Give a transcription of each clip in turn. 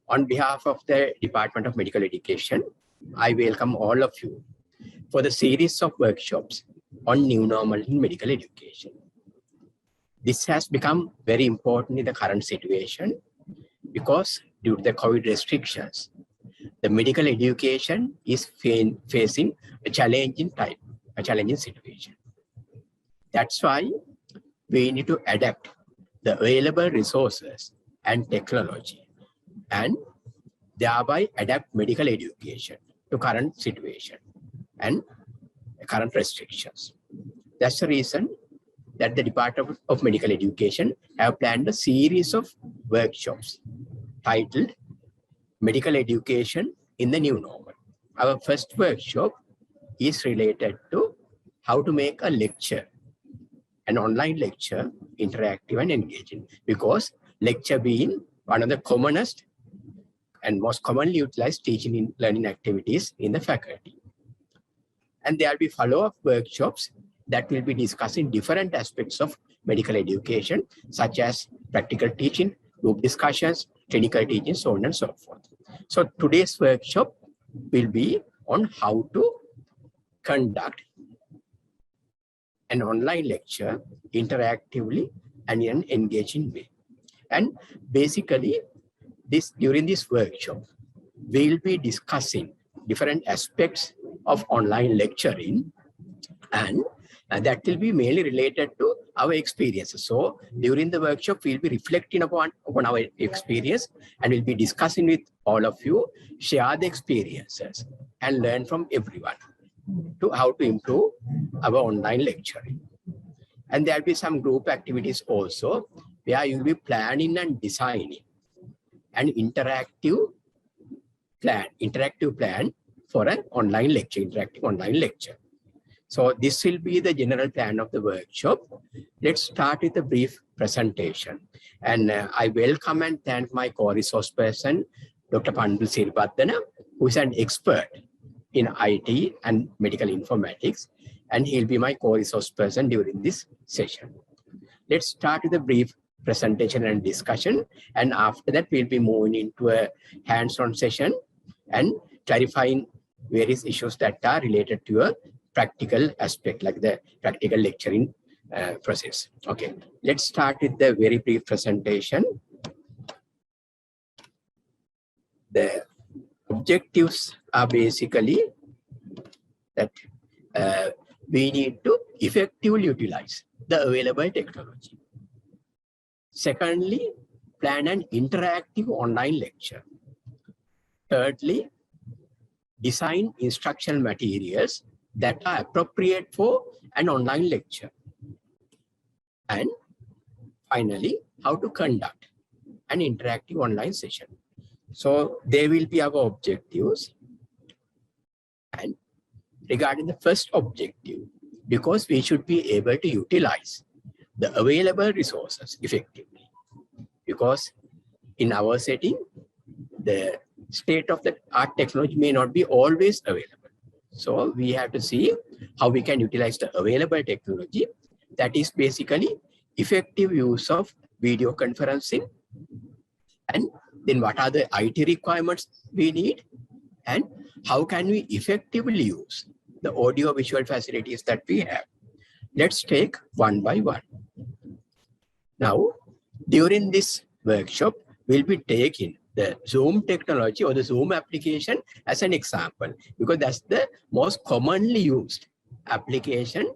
On behalf of the Department of Medical Education, I welcome all of you for the series of workshops on new normal in medical education. This has become very important in the current situation because due to the COVID restrictions, the medical education is facing a challenging time, a challenging situation. That's why we need to adapt the available resources and technology and thereby adapt medical education to current situation and current restrictions. That's the reason that the Department of Medical Education have planned a series of workshops titled Medical Education in the New Normal. Our first workshop is related to how to make a lecture, an online lecture, interactive and engaging, because lecture being one of the commonest and most commonly utilized teaching and learning activities in the faculty. And there will be follow-up workshops that will be discussing different aspects of medical education, such as practical teaching, group discussions, clinical teaching, so on and so forth. So today's workshop will be on how to conduct an online lecture interactively and in an engaging way. And basically, during this workshop, we will be discussing different aspects of online lecturing, and that will be mainly related to our experiences. So during the workshop, we'll be reflecting upon our experience and we'll be discussing with all of you, share the experiences and learn from everyone to how to improve our online lecturing. And there'll be some group activities also where you'll be planning and designing an interactive plan for an online lecture, interactive online lecture. So this will be the general plan of the workshop. Let's start with a brief presentation. And I welcome and thank my co-resource person, Dr. Pandula Siribaddana, who is an expert in IT and medical informatics, and he'll be my co-resource person during this session. Let's start with a brief presentation and discussion, and after that we'll be moving into a hands-on session and clarifying various issues that are related to a practical aspect, like the practical lecturing process. Okay, let's start with the very brief presentation. The objectives are basically that we need to effectively utilize the available technology. Secondly, plan an interactive online lecture. Thirdly, design instructional materials that are appropriate for an online lecture. And finally, how to conduct an interactive online session. So they will be our objectives. And regarding the first objective, because we should be able to utilize the available resources effectively, because in our setting, the state of the art technology may not be always available. So we have to see how we can utilize the available technology. That is basically effective use of video conferencing, and then what are the IT requirements we need, and how can we effectively use the audio visual facilities that we have. Let's take one by one. Now, during this workshop, we'll be taking the Zoom technology or the Zoom application as an example, because that's the most commonly used application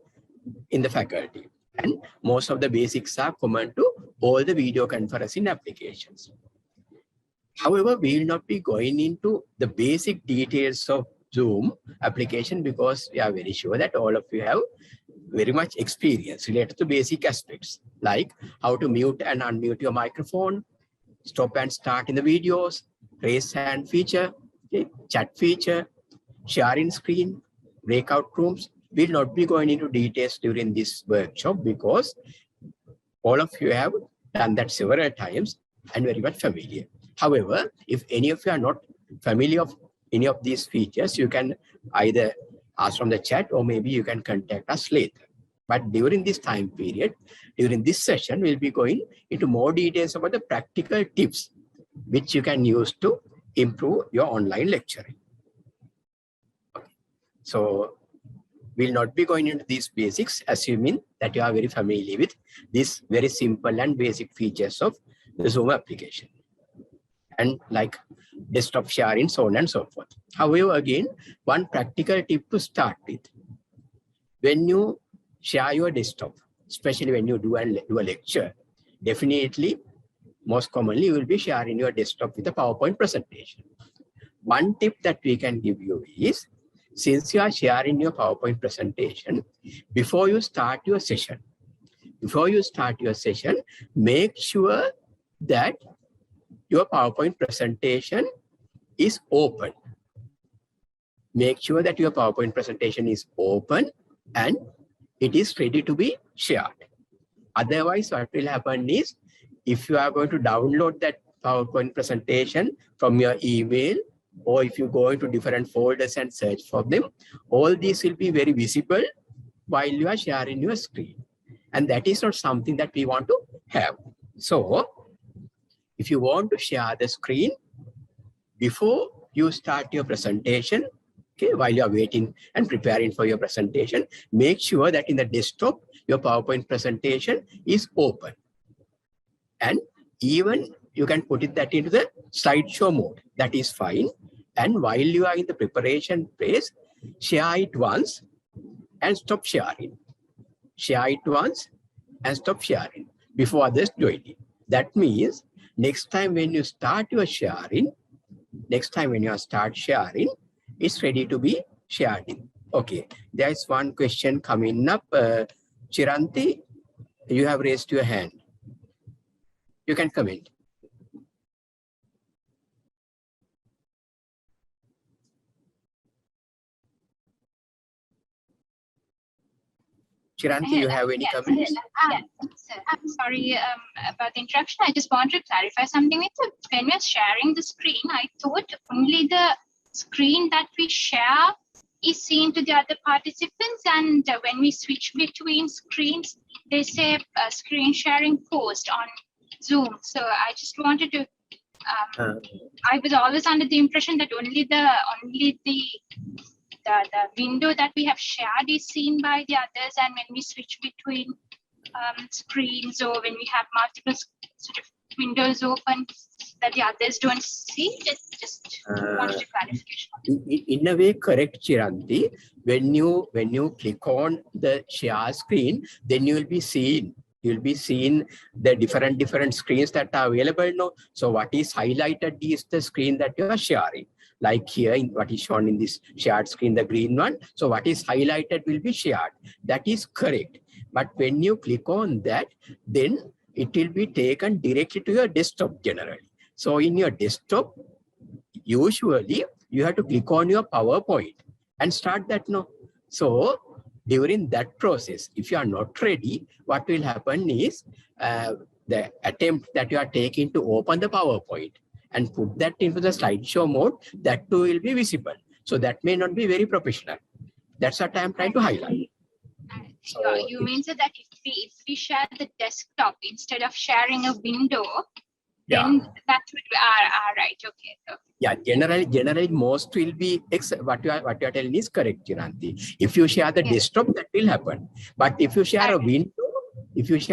in the faculty. And most of the basics are common to all the video conferencing applications. However, we will not be going into the basic details of Zoom application because we are very sure that all of you have very much experience related to basic aspects, like how to mute and unmute your microphone, stop and start in the videos, raise hand feature, okay, chat feature, sharing screen, breakout rooms. We'll not be going into details during this workshop because all of you have done that several times and very much familiar. However, if any of you are not familiar of any of these features, you can either ask from the chat or maybe you can contact us later. But during this time period, during this session, we'll be going into more details about the practical tips which you can use to improve your online lecturing. Okay. So we'll not be going into these basics, assuming that you are very familiar with these very simple and basic features of the Zoom application. And like desktop sharing, so on and so forth. However, again, one practical tip to start with. When you share your desktop, especially when you do a lecture, definitely, most commonly, you will be sharing your desktop with a PowerPoint presentation. One tip that we can give you is, since you are sharing your PowerPoint presentation, before you start your session, make sure that your PowerPoint presentation is open. Make sure that your PowerPoint presentation is open and it is ready to be shared. Otherwise, what will happen is, if you are going to download that PowerPoint presentation from your email, or if you go into different folders and search for them, all these will be very visible while you are sharing your screen. And that is not something that we want to have. So if you want to share the screen before you start your presentation, okay, while you are waiting and preparing for your presentation, make sure that in the desktop, your PowerPoint presentation is open. And even you can put it that into the slideshow mode. That is fine. And while you are in the preparation phase, share it once and stop sharing. Share it once and stop sharing before others join it. That means next time when you start your sharing, it's ready to be shared in. Okay, there is one question coming up. Chiranti, you have raised your hand. You can comment. Chiranti, you have any comments? Yes. I'm sorry about the interruption. I just want to clarify something with you. When we're sharing the screen, I thought only the screen that we share is seen to the other participants, and when we switch between screens, they say screen sharing post on Zoom. So I just wanted to. I was always under the impression that only the window that we have shared is seen by the others, and when we switch between screens, or when we have multiple sort of windows open that the others don't see, just wanted a clarification. In a way, correct, Chiranti. When you click on the share screen, then you will be seeing the different screens that are available now. So what is highlighted is the screen that you are sharing. Like here, what is shown in this shared screen, the green one. So what is highlighted will be shared. That is correct. But when you click on that, then it will be taken directly to your desktop generally. So in your desktop, usually you have to click on your PowerPoint and start that now. So during that process, if you are not ready, what will happen is the attempt that you are taking to open the PowerPoint and put that into the slideshow mode, that too will be visible. So that may not be very professional. That's what I'm trying to highlight. So you mean so that if we share the desktop instead of sharing a window, then that would be right. Okay. So. Yeah, generally most will be what you are telling is correct, Chiranti. If you share the desktop, that will happen. But if you share a window, it won't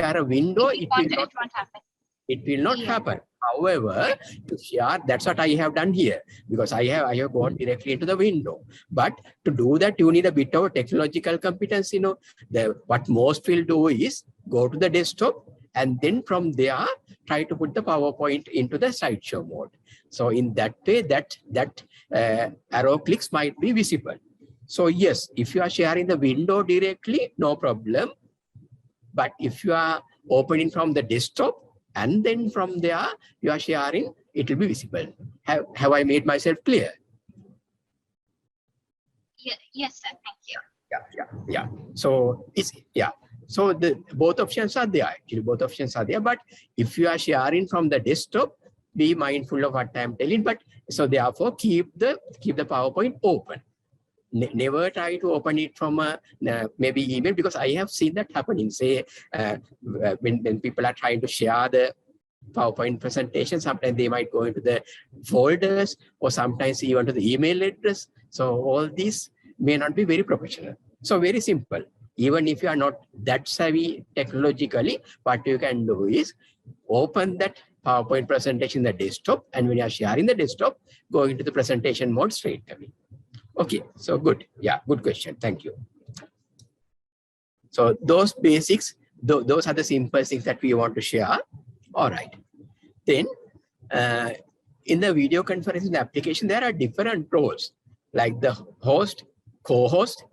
happen. It will not happen. However, to share, that's what I have done here, because I have gone directly into the window. But to do that, you need a bit of technological competence. You know, what most will do is go to the desktop, and then from there try to put the PowerPoint into the slideshow mode. So in that way, that arrow clicks might be visible. So yes, if you are sharing the window directly, no problem. But if you are opening from the desktop and then from there you are sharing, it will be visible. Have I made myself clear? Yes, sir. Thank you. Yeah. So So both options are there. Actually, both options are there. But if you are sharing from the desktop, be mindful of what I am telling. But so therefore, keep the PowerPoint open. Never try to open it from maybe email, because I have seen that happening. Say when people are trying to share the PowerPoint presentation. Sometimes they might go into the folders or sometimes even to the email address. So all these may not be very professional. So very simple. Even if you are not that savvy technologically, what you can do is open that PowerPoint presentation in the desktop, and when you are sharing the desktop, go into the presentation mode straight away. Okay, so good. Yeah, good question. Thank you. So those basics, those are the simple things that we want to share. All right. Then in the video conferencing application, there are different roles like the host, co-host,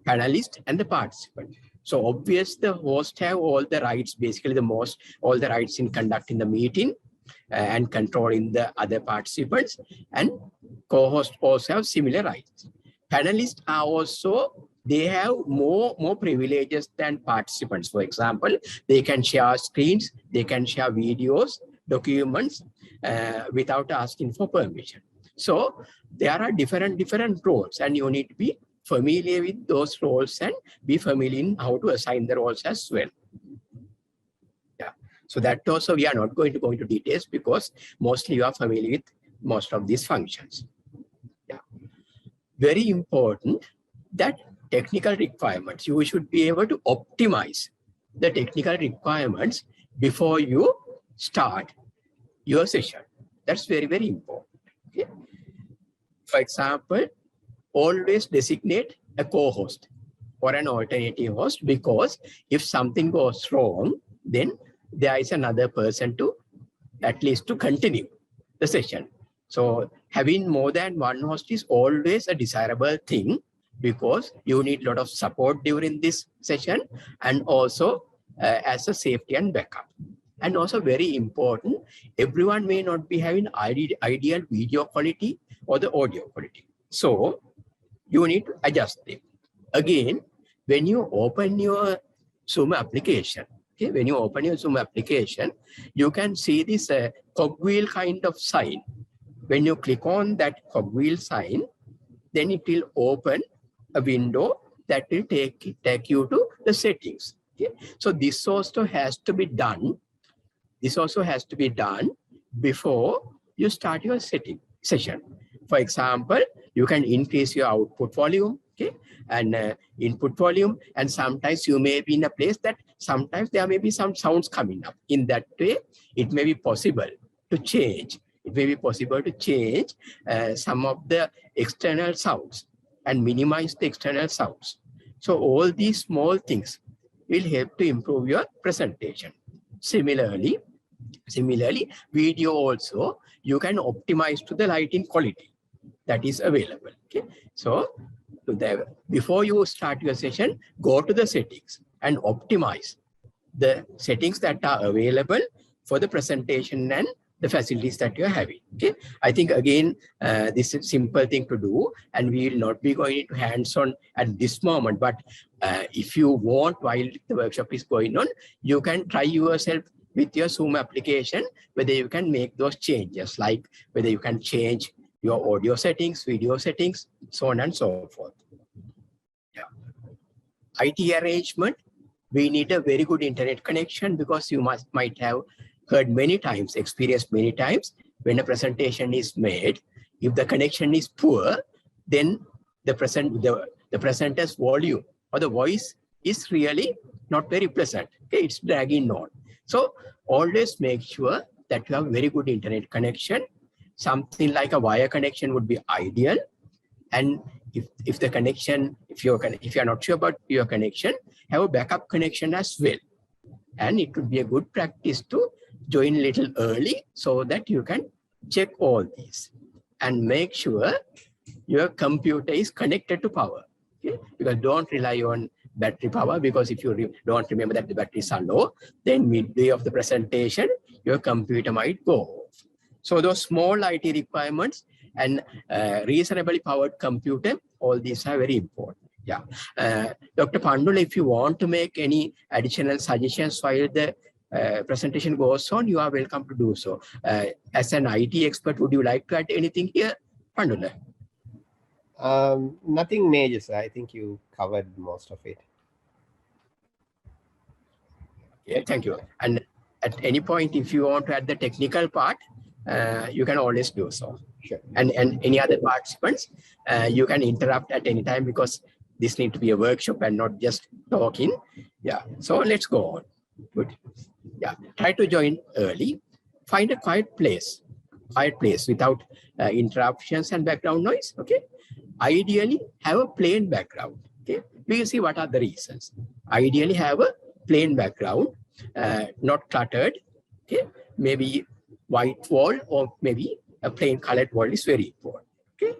panelist, and the participant. So obviously the host have all the rights, basically all the rights in conducting the meeting and controlling the other participants, and co-host also have similar rights. Panelists are also, they have more privileges than participants. For example, they can share screens, they can share videos, documents without asking for permission. So there are different roles, and you need to be familiar with those roles and be familiar in how to assign the roles as well. Yeah. So that also we are not going to go into details because mostly you are familiar with most of these functions. Yeah. Very important that technical requirements, you should be able to optimize the technical requirements before you start your session. That's very, very important. Okay. For example, always designate a co-host or an alternative host, because if something goes wrong, then there is another person to at least to continue the session. So having more than one host is always a desirable thing, because you need a lot of support during this session, and also as a safety and backup. And also very important, everyone may not be having ideal video quality or the audio quality. So you need to adjust them. Again, when you open your Zoom application, okay, when you open your Zoom application, you can see this cogwheel kind of sign. When you click on that cogwheel sign, then it will open a window that will take you to the settings. Okay? So this also has to be done. This also has to be done before you start your session. For example, you can increase your output volume, okay, and input volume, and sometimes you may be in a place that sometimes there may be some sounds coming up. In that way, it may be possible to change. It may be possible to change some of the external sounds and minimize the external sounds. So all these small things will help to improve your presentation. Similarly, video also, you can optimize to the lighting quality that is available. Okay, so before you start your session, go to the settings and optimize the settings that are available for the presentation and the facilities that you're having. Okay, I think again, this is a simple thing to do, and we will not be going into hands-on at this moment, but if you want, while the workshop is going on, you can try yourself with your Zoom application, whether you can make those changes, like whether you can change your audio settings, video settings, so on and so forth. Yeah. IT arrangement, we need a very good internet connection, because you might have heard many times, experienced many times, when a presentation is made, if the connection is poor, then the presenter's volume or the voice is really not very pleasant. Okay, it's dragging on. So always make sure that you have very good internet connection. Something like a wire connection would be ideal. And if the connection, if you're not sure about your connection, have a backup connection as well. And it would be a good practice to join a little early so that you can check all these and make sure your computer is connected to power. Okay? Because don't rely on battery power, because if you don't remember that the batteries are low, then midway of the presentation, your computer might go off. So those small IT requirements and reasonably powered computer, all these are very important. Yeah. Dr. Pandula, if you want to make any additional suggestions while the presentation goes on, you are welcome to do so. As an IT expert, would you like to add anything here, Pandula? Nothing major, sir. I think you covered most of it. Yeah, thank you. And at any point, if you want to add the technical part, you can always do so. Sure. And any other participants, you can interrupt at any time, because this need to be a workshop and not just talking. Yeah. So let's go on. Good. Yeah. Try to join early. Find a quiet place without interruptions and background noise. Okay. Ideally, have a plain background. Okay. We will see what are the reasons. Ideally, have a plain background, not cluttered. Okay. Maybe white wall, or maybe a plain colored wall is very important. Okay.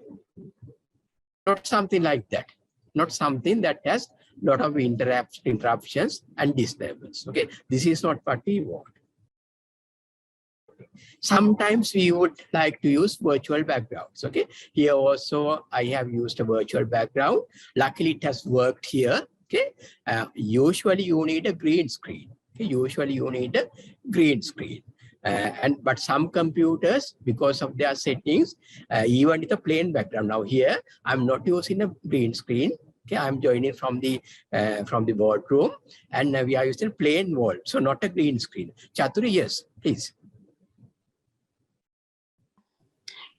Not something like that. Not something that has a lot of interruptions and disturbance. Okay. This is not what we want. Sometimes we would like to use virtual backgrounds. Okay. Here also I have used a virtual background. Luckily it has worked here. Okay. Usually you need a green screen. Okay? Usually you need a green screen. But some computers, because of their settings, even with a plain background. Now here I'm not using a green screen. Okay, I'm joining from the boardroom, and we are using plain wall, so not a green screen. Chaturi, yes, please.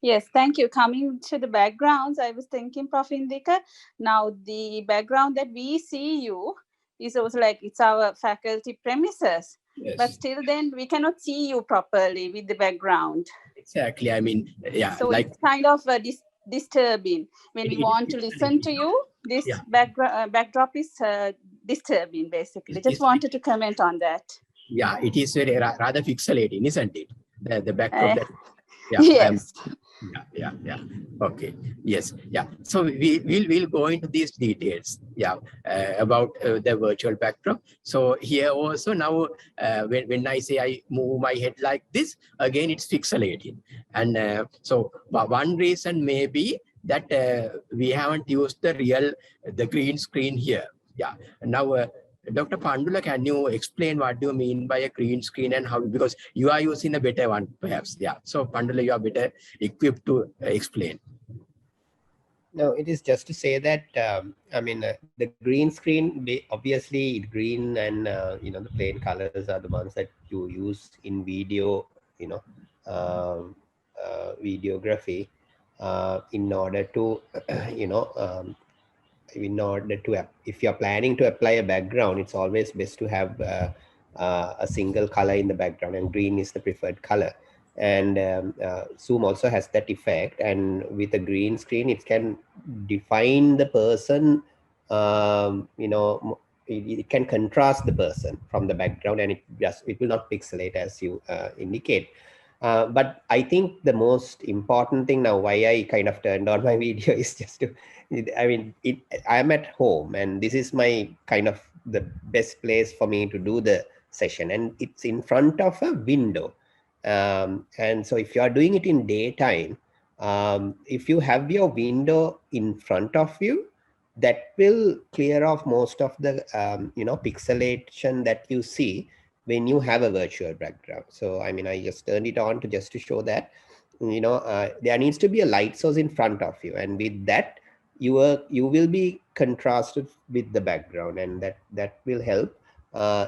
Yes, thank you. Coming to the backgrounds, I was thinking, Prof. Indika, now the background that we see you is also like it's our faculty premises, Yes. but still then we cannot see you properly with the background. Exactly. I mean, yeah. So like, it's kind of disturbing. When we want to listen to you, this backdrop is disturbing, basically. Just wanted to comment on that. Yeah, it is very rather pixelating, isn't it? The backdrop. Yeah. Yes. Yeah. Okay. Yes. Yeah. So we'll go into these details. Yeah. About the virtual backdrop. So here also now, when I say I move my head like this, again it's pixelating. And so one reason may be that we haven't used the green screen here. Yeah. Now. Dr. Pandula, can you explain what do you mean by a green screen and how, because you are using a better one, perhaps. Yeah. So Pandula, you are better equipped to explain. No, it is just to say that, I mean, the green screen, obviously green and, the plain colors are the ones that you use in video, videography, in order to, if you're planning to apply a background, it's always best to have a single color in the background, and green is the preferred color. And Zoom also has that effect, and with a green screen it can define the person, it can contrast the person from the background, and it will not pixelate, as you indicate. But I think the most important thing now, why I kind of turned on my video, is just to, I'm at home, and this is my kind of the best place for me to do the session, and it's in front of a window. And so if you are doing it in daytime, if you have your window in front of you, that will clear off most of the pixelation that you see when you have a virtual background. So I just turned it on just to show that there needs to be a light source in front of you, and with that you will be contrasted with the background, and that will help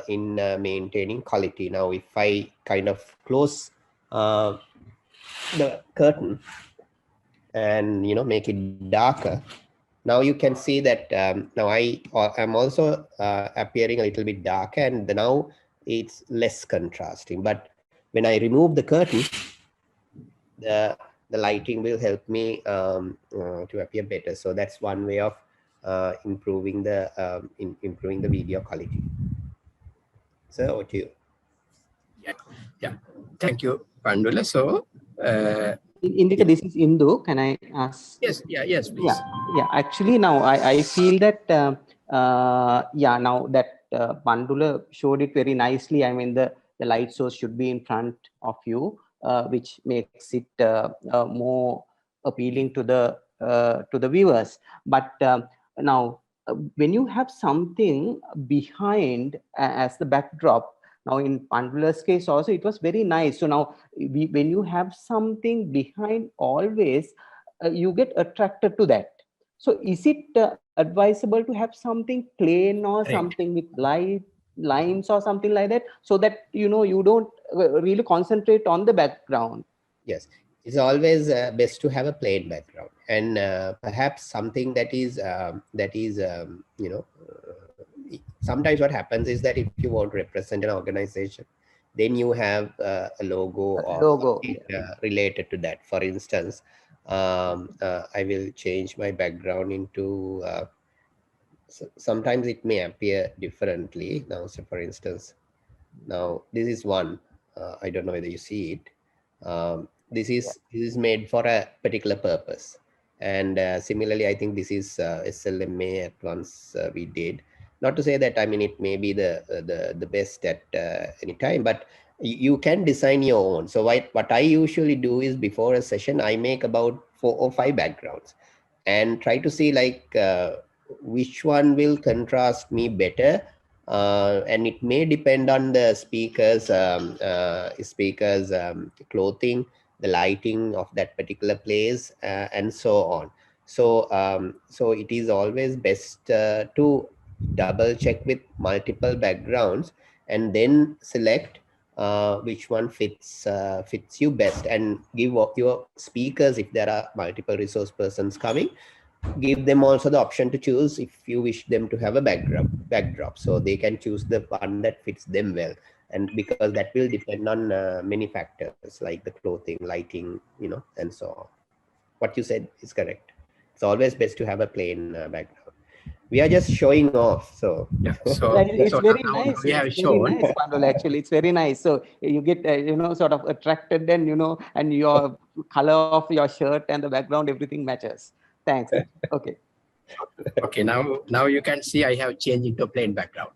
in maintaining quality. Now if I kind of close the curtain and make it darker, now you can see that now I'm also appearing a little bit darker, and now it's less contrasting. But when I remove the curtain, the lighting will help me to appear better. So that's one way of improving the video quality. So over to you. Yeah. Thank you, Pandula. So Indika, this is Indu. Can I ask? Yes, please. Yeah. Actually, now I feel that now that Pandula showed it very nicely. The light source should be in front of you, which makes it more appealing to the viewers. But now, when you have something behind as the backdrop. Now, in Pandula's case also, it was very nice. So now, when you have something behind, always you get attracted to that. So is it advisable to have something plain or something with light? lines or something like that, so that you don't really concentrate on the background. Yes, it's always best to have a plain background, and perhaps something that is sometimes what happens is that if you want to represent an organization, then you have a logo or Logo. something related to that. For instance, I will change my background into sometimes it may appear differently. Now, so for instance, now this is one. I don't know whether you see it. This is made for a particular purpose, and similarly, I think this is SLMA at once we did. Not to say that it may be the best at any time, but you can design your own. So what I usually do is before a session, I make about 4 or 5 backgrounds and try to see which one will contrast me better, and it may depend on the speaker's clothing, the lighting of that particular place, and so on. So it is always best to double check with multiple backgrounds and then select which one fits you best, and give your speakers, if there are multiple resource persons coming, give them also the option to choose if you wish them to have a backdrop, so they can choose the one that fits them well. And because that will depend on many factors like the clothing, lighting, and so on. What you said is correct. It's always best to have a plain background. We are just showing off, so Yeah. So, It's so very now nice. we have It's very shown. nice, Pandula, actually. It's very nice. So you get, sort of attracted, and, and your color of your shirt and the background, everything matches. Thanks. Okay. Okay, now you can see I have changed into a plain background.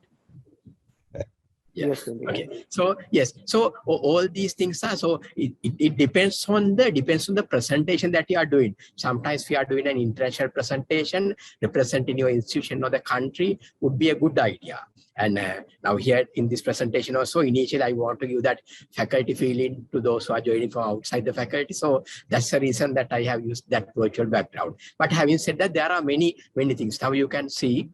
Yeah. Yes, Indika. Okay. So yes. So all these things are, so it depends on the presentation that you are doing. Sometimes we are doing an international presentation representing your institution or the country would be a good idea. And now here in this presentation also, initially I want to give that faculty feeling to those who are joining from outside the faculty. So that's the reason that I have used that virtual background. But having said that, there are many things. Now you can see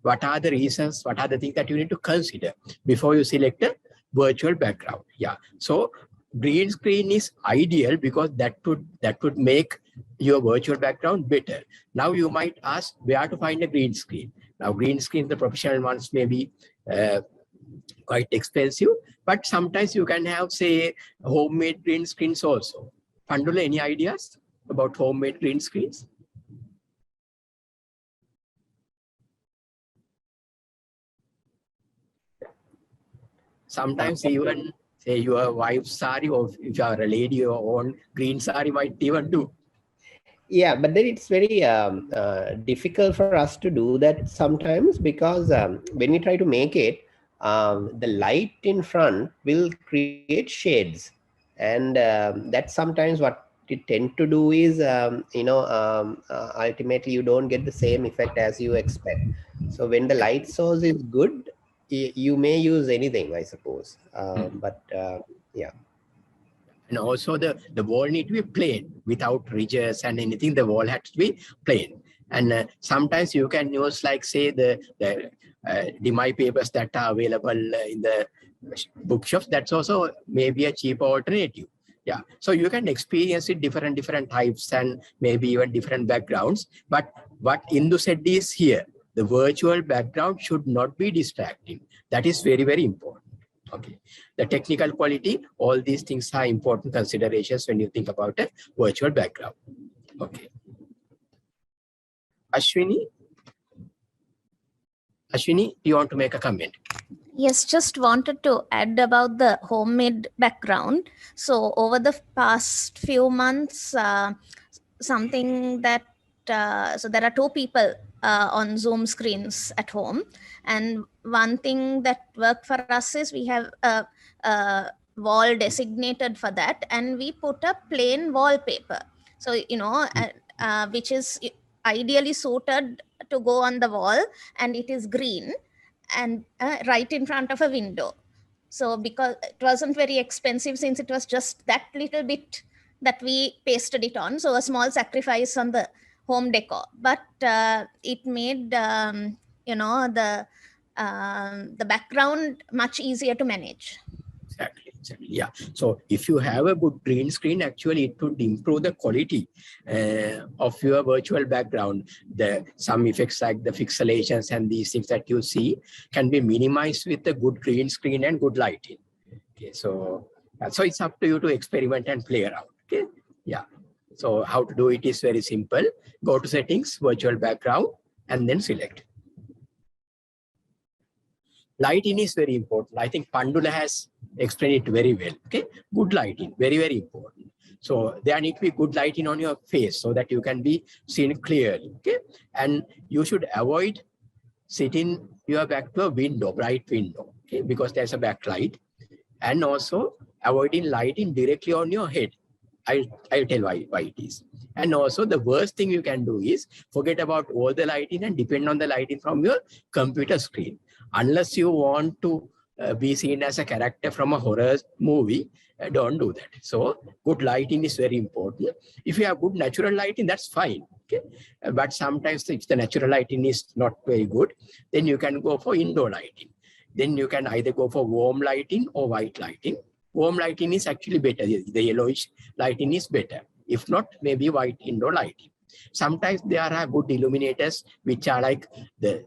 what are the reasons, what are the things that you need to consider before you select a virtual background. Yeah. So green screen is ideal because that would make your virtual background better. Now you might ask where to find a green screen. Now green screen, the professional ones may be quite expensive, but sometimes you can have, say, homemade green screens also. Pandula, any ideas about homemade green screens? Sometimes even, say, your wife's sari, or if you are a lady, your own green sari might even do. Yeah, but then it's very difficult for us to do that sometimes, because when we try to make it, the light in front will create shades, and that's sometimes what it tend to do is ultimately you don't get the same effect as you expect. So when the light source is good, you may use anything, I suppose, but yeah. And also the wall need to be plain without ridges and anything. The wall has to be plain. And sometimes you can use, like, say, the demi papers that are available in the bookshops. That's also maybe a cheaper alternative. Yeah. So you can experience it different types and maybe even different backgrounds. But what Indu said is here, the virtual background should not be distracting. That is very important. Okay. The technical quality, all these things are important considerations when you think about a virtual background. Okay. Ashwini, do you want to make a comment? Yes, just wanted to add about the homemade background. So over the past few months, something that so there are 2 people on Zoom screens at home, and one thing that worked for us is we have a wall designated for that, and we put a plain wallpaper. So which is ideally suited to go on the wall, and it is green and right in front of a window. So because it wasn't very expensive, since it was just that little bit that we pasted it on, so a small sacrifice on the home decor, but it made the the background much easier to manage. Exactly. Yeah. So if you have a good green screen, actually it would improve the quality of your virtual background. Some effects like the pixelations and these things that you see can be minimized with a good green screen and good lighting. Okay. So it's up to you to experiment and play around. Okay. Yeah. So how to do it is very simple. Go to settings, virtual background, and then select. Lighting is very important. I think Pandula has explained it very well. Okay, good lighting, very, very important. So there need to be good lighting on your face so that you can be seen clearly. Okay, and you should avoid sitting your back to a window, bright window. Okay, because there's a backlight, and also avoiding lighting directly on your head. I'll tell why it is. And also the worst thing you can do is forget about all the lighting and depend on the lighting from your computer screen. Unless you want to be seen as a character from a horror movie, don't do that. So good lighting is very important. If you have good natural lighting, that's fine. Okay, but sometimes if the natural lighting is not very good, then you can go for indoor lighting. Then you can either go for warm lighting or white lighting. Warm lighting is actually better. The yellowish lighting is better. If not, maybe white indoor lighting. Sometimes there are good illuminators which are like the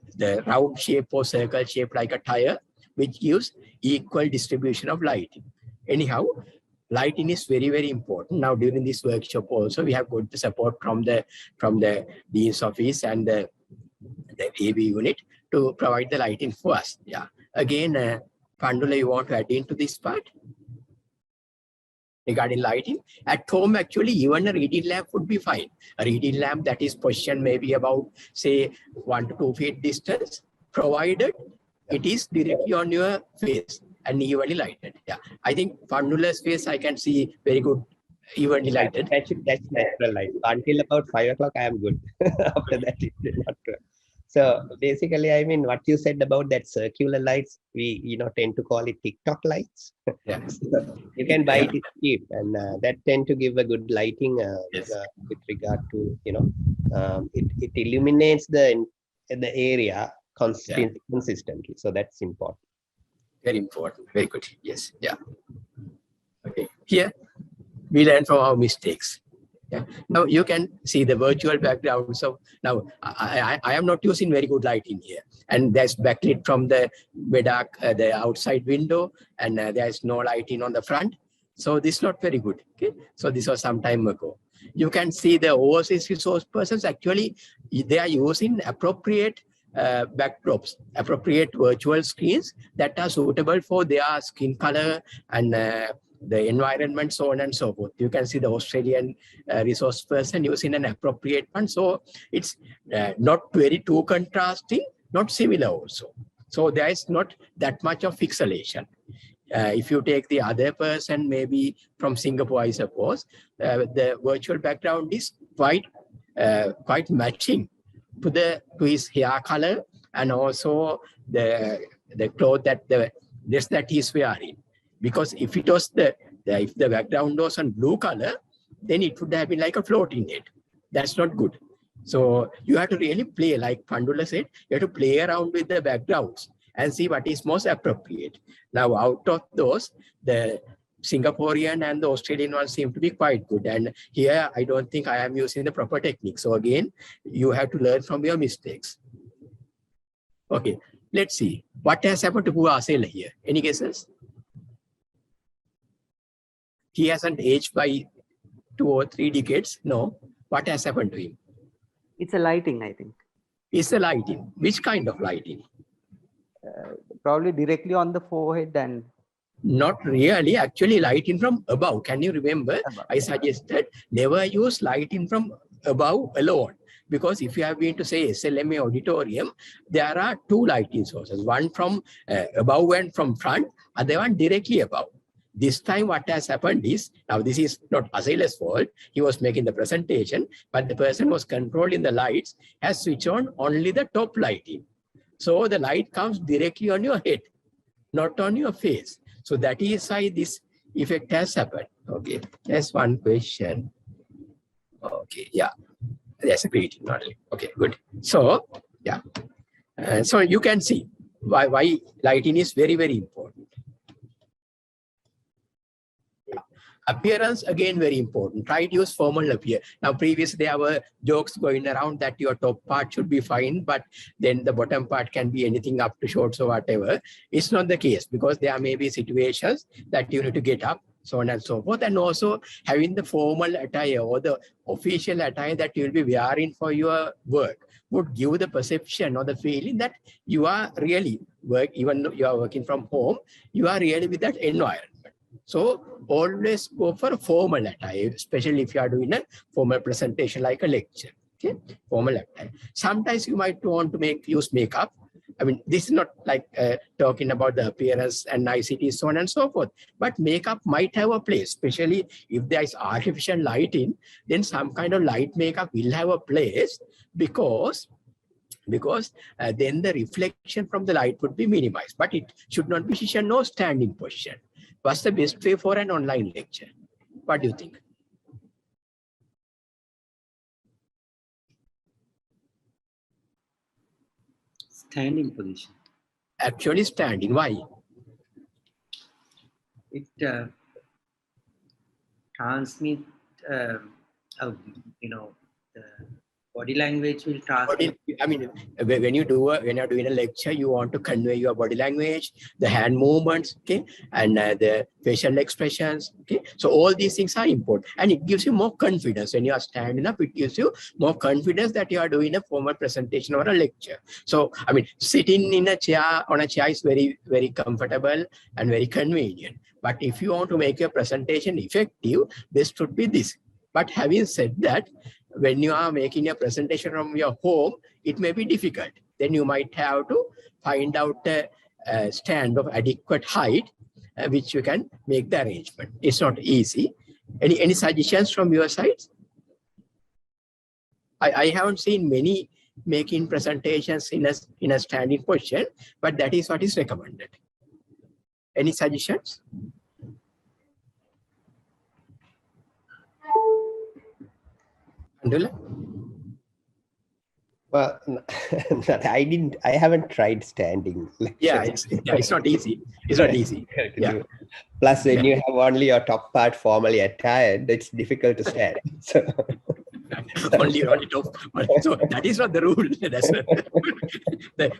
round shape or circle shape like a tire, which gives equal distribution of lighting. Anyhow, lighting is very, very important. Now during this workshop also, we have got the support from the Dean's office and the AV unit to provide the lighting for us. Yeah. Again, Pandula, you want to add into this part? Regarding lighting, at home, actually, even a reading lamp would be fine. A reading lamp that is positioned maybe about, say, 1 to 2 feet distance, provided it is directly on your face and evenly lighted. Yeah, I think Pandula's face I can see very good, evenly lighted. That's natural light. Until about 5 o'clock, I am good. After that, it will not work. So basically, I mean, what you said about that circular lights, we tend to call it TikTok lights. Yeah. So you can buy it cheap, and that tend to give a good lighting Yes. with regard to it illuminates the area consistently. So that's important. Very important. Very good. Yes. Yeah. Okay. Here we learn from our mistakes. Yeah. Now you can see the virtual background. So now I am not using very good lighting here, and there's backlit from the the outside window, and there's no lighting on the front. So this is not very good. Okay. So this was some time ago. You can see the overseas resource persons actually they are using appropriate backdrops, appropriate virtual screens that are suitable for their skin color and the environment, so on and so forth. You can see the Australian resource person using an appropriate one. So it's not very too contrasting, not similar also. So there is not that much of pixelation. If you take the other person, maybe from Singapore, I suppose, the virtual background is quite matching to his hair color and also the clothes that the dress that he's wearing. Because if it was if the background was on blue color, then it would have been like a floating head. That's not good. So you have to really play, like Pandula said, you have to play around with the backgrounds and see what is most appropriate. Now, out of those, the Singaporean and the Australian ones seem to be quite good. And here, I don't think I am using the proper technique. So again, you have to learn from your mistakes. Okay, let's see. What has happened to Puasela here? Any guesses? He hasn't aged by 2 or 3 decades. No. What has happened to him? It's a lighting, I think. It's the lighting. Which kind of lighting? Probably directly on the forehead and... Not really. Actually, lighting from above. Can you remember? Above, I suggested never use lighting from above alone. Because if you have been to say SLMA auditorium, there are 2 lighting sources. One from above and from front, other one directly above. This time what has happened is, now this is not Asaila's fault, he was making the presentation, but the person was controlling the lights, has switched on only the top lighting. So the light comes directly on your head, not on your face. So that is why this effect has happened. Okay, there's one question. Okay, yeah, there's a greeting only. Okay, good. So, yeah, so you can see why lighting is very, very important. Appearance, again, very important. Try to use formal appear. Now, previously there were jokes going around that your top part should be fine, but then the bottom part can be anything up to shorts or whatever. It's not the case, because there may be situations that you need to get up, so on and so forth. And also having the formal attire or the official attire that you'll be wearing for your work would give the perception or the feeling that you are really even though you are working from home, you are really with that environment. So always go for a formal attire, especially if you are doing a formal presentation like a lecture. Okay, formal attire. Sometimes you might want to use makeup. I mean, this is not like talking about the appearance and niceties, so on and so forth. But makeup might have a place, especially if there is artificial lighting. Then some kind of light makeup will have a place, because then the reflection from the light would be minimized. But it should not be position or standing position. What's the best way for an online lecture? What do you think? Standing position. Actually standing. Why? It transmit, the body language will transmit. I mean, when you're doing a lecture, you want to convey your body language, the hand movements, okay, and the facial expressions, okay. So all these things are important, and it gives you more confidence when you are standing up. It gives you more confidence that you are doing a formal presentation or a lecture. So, I mean, sitting in a chair on a chair is very, very comfortable and very convenient. But if you want to make your presentation effective, this should be this. But having said that, when you are making a presentation from your home, it may be difficult. Then you might have to find out a stand of adequate height, which you can make the arrangement. It's not easy. Any suggestions from your side? I haven't seen many making presentations in a standing position, but that is what is recommended. Any suggestions? Pandula? Well, I haven't tried standing lectures. Yeah, it's not easy. It's not easy. Yeah. Plus, when you have only your top part formally attired, it's difficult to stand. So. only top. So that is not the rule. That's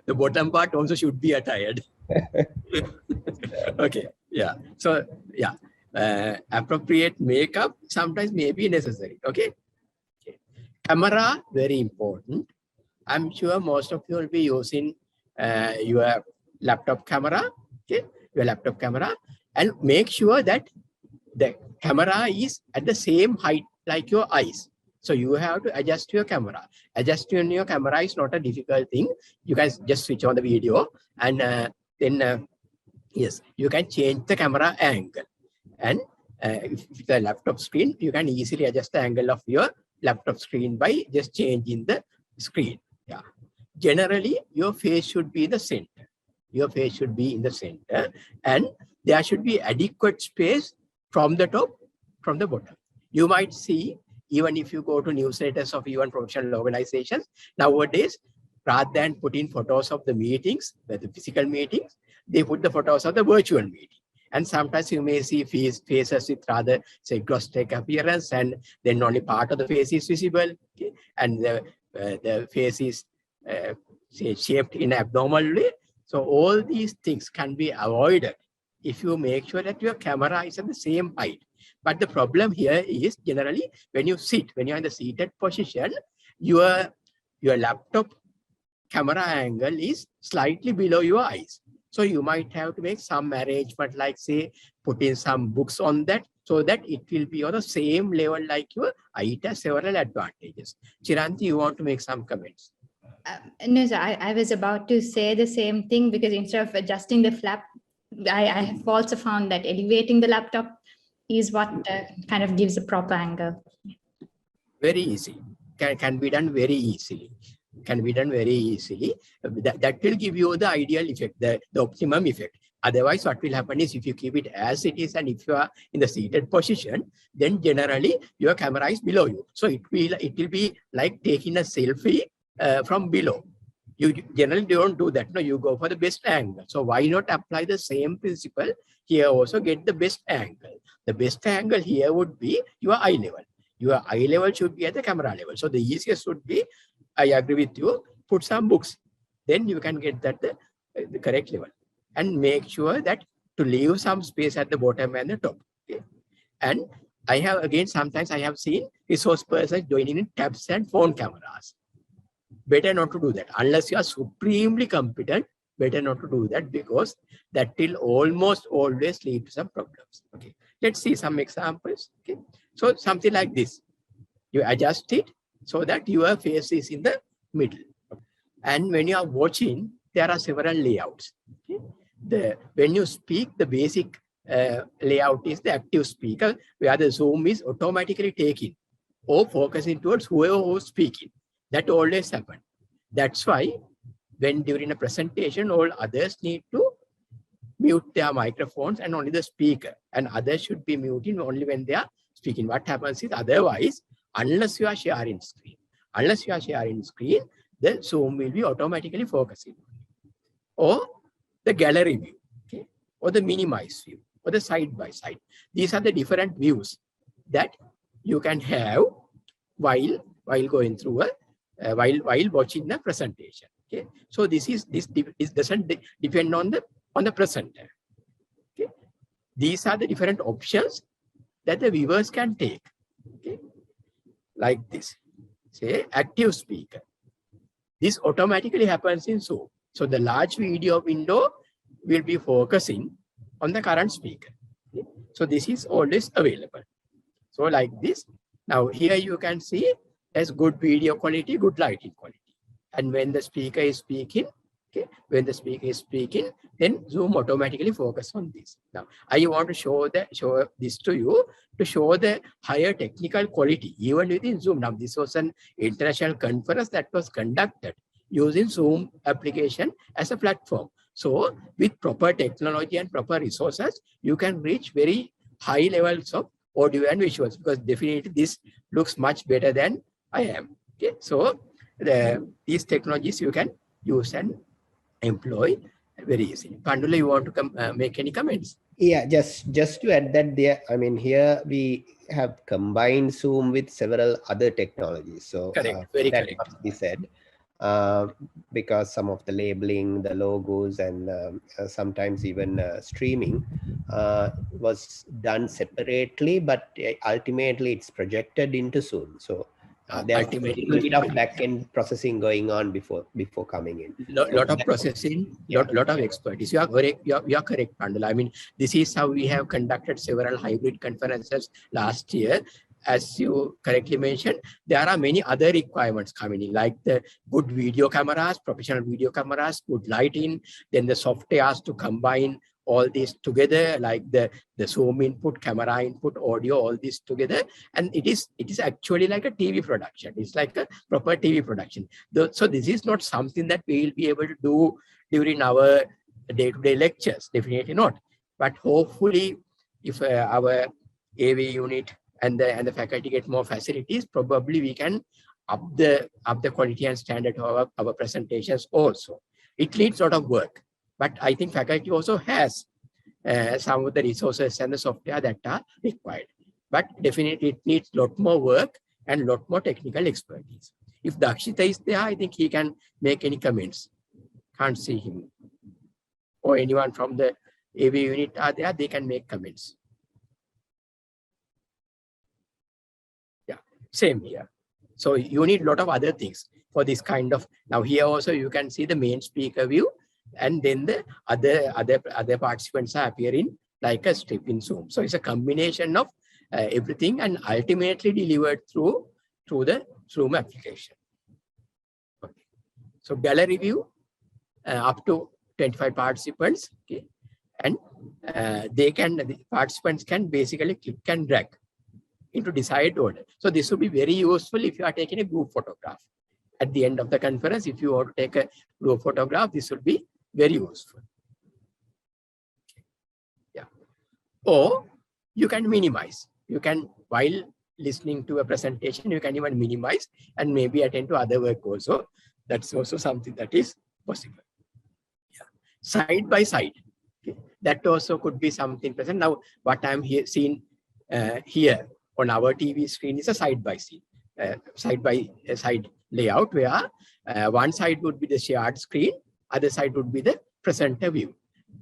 the bottom part also should be attired. Okay. Yeah. So yeah, appropriate makeup sometimes may be necessary. Okay. Camera, very important. I'm sure most of you will be using your laptop camera, okay, your laptop camera, and make sure that the camera is at the same height like your eyes. So you have to adjust your camera. Adjusting your camera is not a difficult thing. You guys just switch on the video, and then yes, you can change the camera angle. And if the laptop screen, you can easily adjust the angle of your laptop screen by just changing the screen. Yeah. Generally, your face should be the center. Your face should be in the center, and there should be adequate space from the top, from the bottom. You might see, even if you go to newsletters of even professional organizations, nowadays, rather than putting photos of the meetings, the physical meetings, they put the photos of the virtual meeting. And sometimes you may see faces with rather, say, grotesque appearance, and then only part of the face is visible, okay? And the face is say, shaped in an abnormal way. So all these things can be avoided if you make sure that your camera is at the same height. But the problem here is generally when you sit, when you're in the seated position, your laptop camera angle is slightly below your eyes. So you might have to make some arrangement, like say, put in some books on that, so that it will be on the same level like your eye. It has several advantages. Chiranti, you want to make some comments? No, sir, I was about to say the same thing, because instead of adjusting the flap, I have also found that elevating the laptop is what kind of gives a proper angle. Very easy. Can be done very easily. Can be done very easily. That will give you the ideal effect, the optimum effect. Otherwise, what will happen is if you keep it as it is, and if you are in the seated position, then generally your camera is below you. So it will be like taking a selfie from below. You generally don't do that. No, you go for the best angle. So why not apply the same principle here also, get the best angle? The best angle here would be your eye level. Your eye level should be at the camera level. So the easiest would be, I agree with you, put some books. Then you can get that the correct level. And make sure that to leave some space at the bottom and the top. Okay? And I have, again, sometimes I have seen resource persons joining in tabs and phone cameras. Better not to do that. Unless you are supremely competent, better not to do that, because that will almost always lead to some problems. Okay, let's see some examples. Okay, so something like this. You adjust it so that your face is in the middle. And when you are watching, there are several layouts. Okay? When you speak, the basic layout is the active speaker, where the zoom is automatically taken or focusing towards whoever who's speaking. That always happens. That's why when during a presentation, all others need to mute their microphones and only the speaker, and others should be muted only when they are speaking. What happens is, otherwise, unless you are sharing screen, the Zoom will be automatically focusing. Or the gallery view, okay? Or the minimize view, or the side by side. These are the different views that you can have while going through while watching the presentation. Okay, so this doesn't depend on the presenter. Okay, these are the different options that the viewers can take. Okay, like this. Say active speaker. This automatically happens in Zoom. So the large video window will be focusing on the current speaker. Okay? So this is always available. So like this. Now here you can see there's good video quality, good lighting quality. And when the speaker is speaking, okay, then Zoom automatically focus on this. Now I want to show this to you to show the higher technical quality even within Zoom. Now this was an international conference that was conducted using Zoom application as a platform. So with proper technology and proper resources, you can reach very high levels of audio and visuals, because definitely this looks much better than I am. Okay, so these technologies you can use and employ very easily. Pandula, you want to make any comments? Yeah, just to add that there, I mean, here we have combined Zoom with several other technologies. So correct, very that correct. must be said, because some of the labeling, the logos, and sometimes even streaming was done separately, but ultimately it's projected into Zoom. So there's a little bit of back-end processing going on before coming in. Lot of processing, lot of expertise. You are correct. You are correct, Pandula. I mean, this is how we have conducted several hybrid conferences last year. As you correctly mentioned, there are many other requirements coming in, like the good video cameras, professional video cameras, good lighting, then the software has to combine all these together, like the Zoom input, camera input, audio, all this together. And it is actually like a TV production. It's like a proper TV production. So this is not something that we will be able to do during our day-to-day lectures, definitely not. But hopefully, if our AV unit and the faculty get more facilities, probably we can up the quality and standard of our presentations also. It needs a lot of work, but I think faculty also has some of the resources and the software that are required. But definitely it needs a lot more work and a lot more technical expertise. If Dakshita is there, I think he can make any comments. Can't see him. Or anyone from the AV unit are there, they can make comments. Same here. So you need a lot of other things for this kind of. Now here also you can see the main speaker view, and then the other participants are appearing like a strip in Zoom. So it's a combination of everything, and ultimately delivered through the Zoom application. Okay. So gallery view up to 25 participants. Okay, and the participants can basically click and drag into desired order. So this would be very useful if you are taking a group photograph. At the end of the conference, if you want to take a group photograph, this would be very useful. Yeah. Or you can minimize. You can, while listening to a presentation, you can even minimize and maybe attend to other work also. That's also something that is possible. Yeah. Side by side. Okay. That also could be something present. Now, what I'm here seeing here on our TV screen is a side by side layout where one side would be the shared screen, other side would be the presenter view.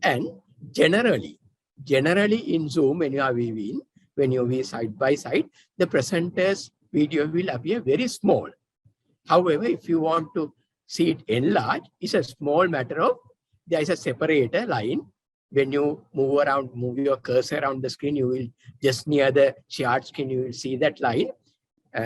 And generally in Zoom, when you are viewing, when you view side by side, the presenter's video will appear very small. However, if you want to see it enlarged, it's a small matter of, there is a separator line. When you move your cursor around the screen, you will just near the shared screen, you will see that line,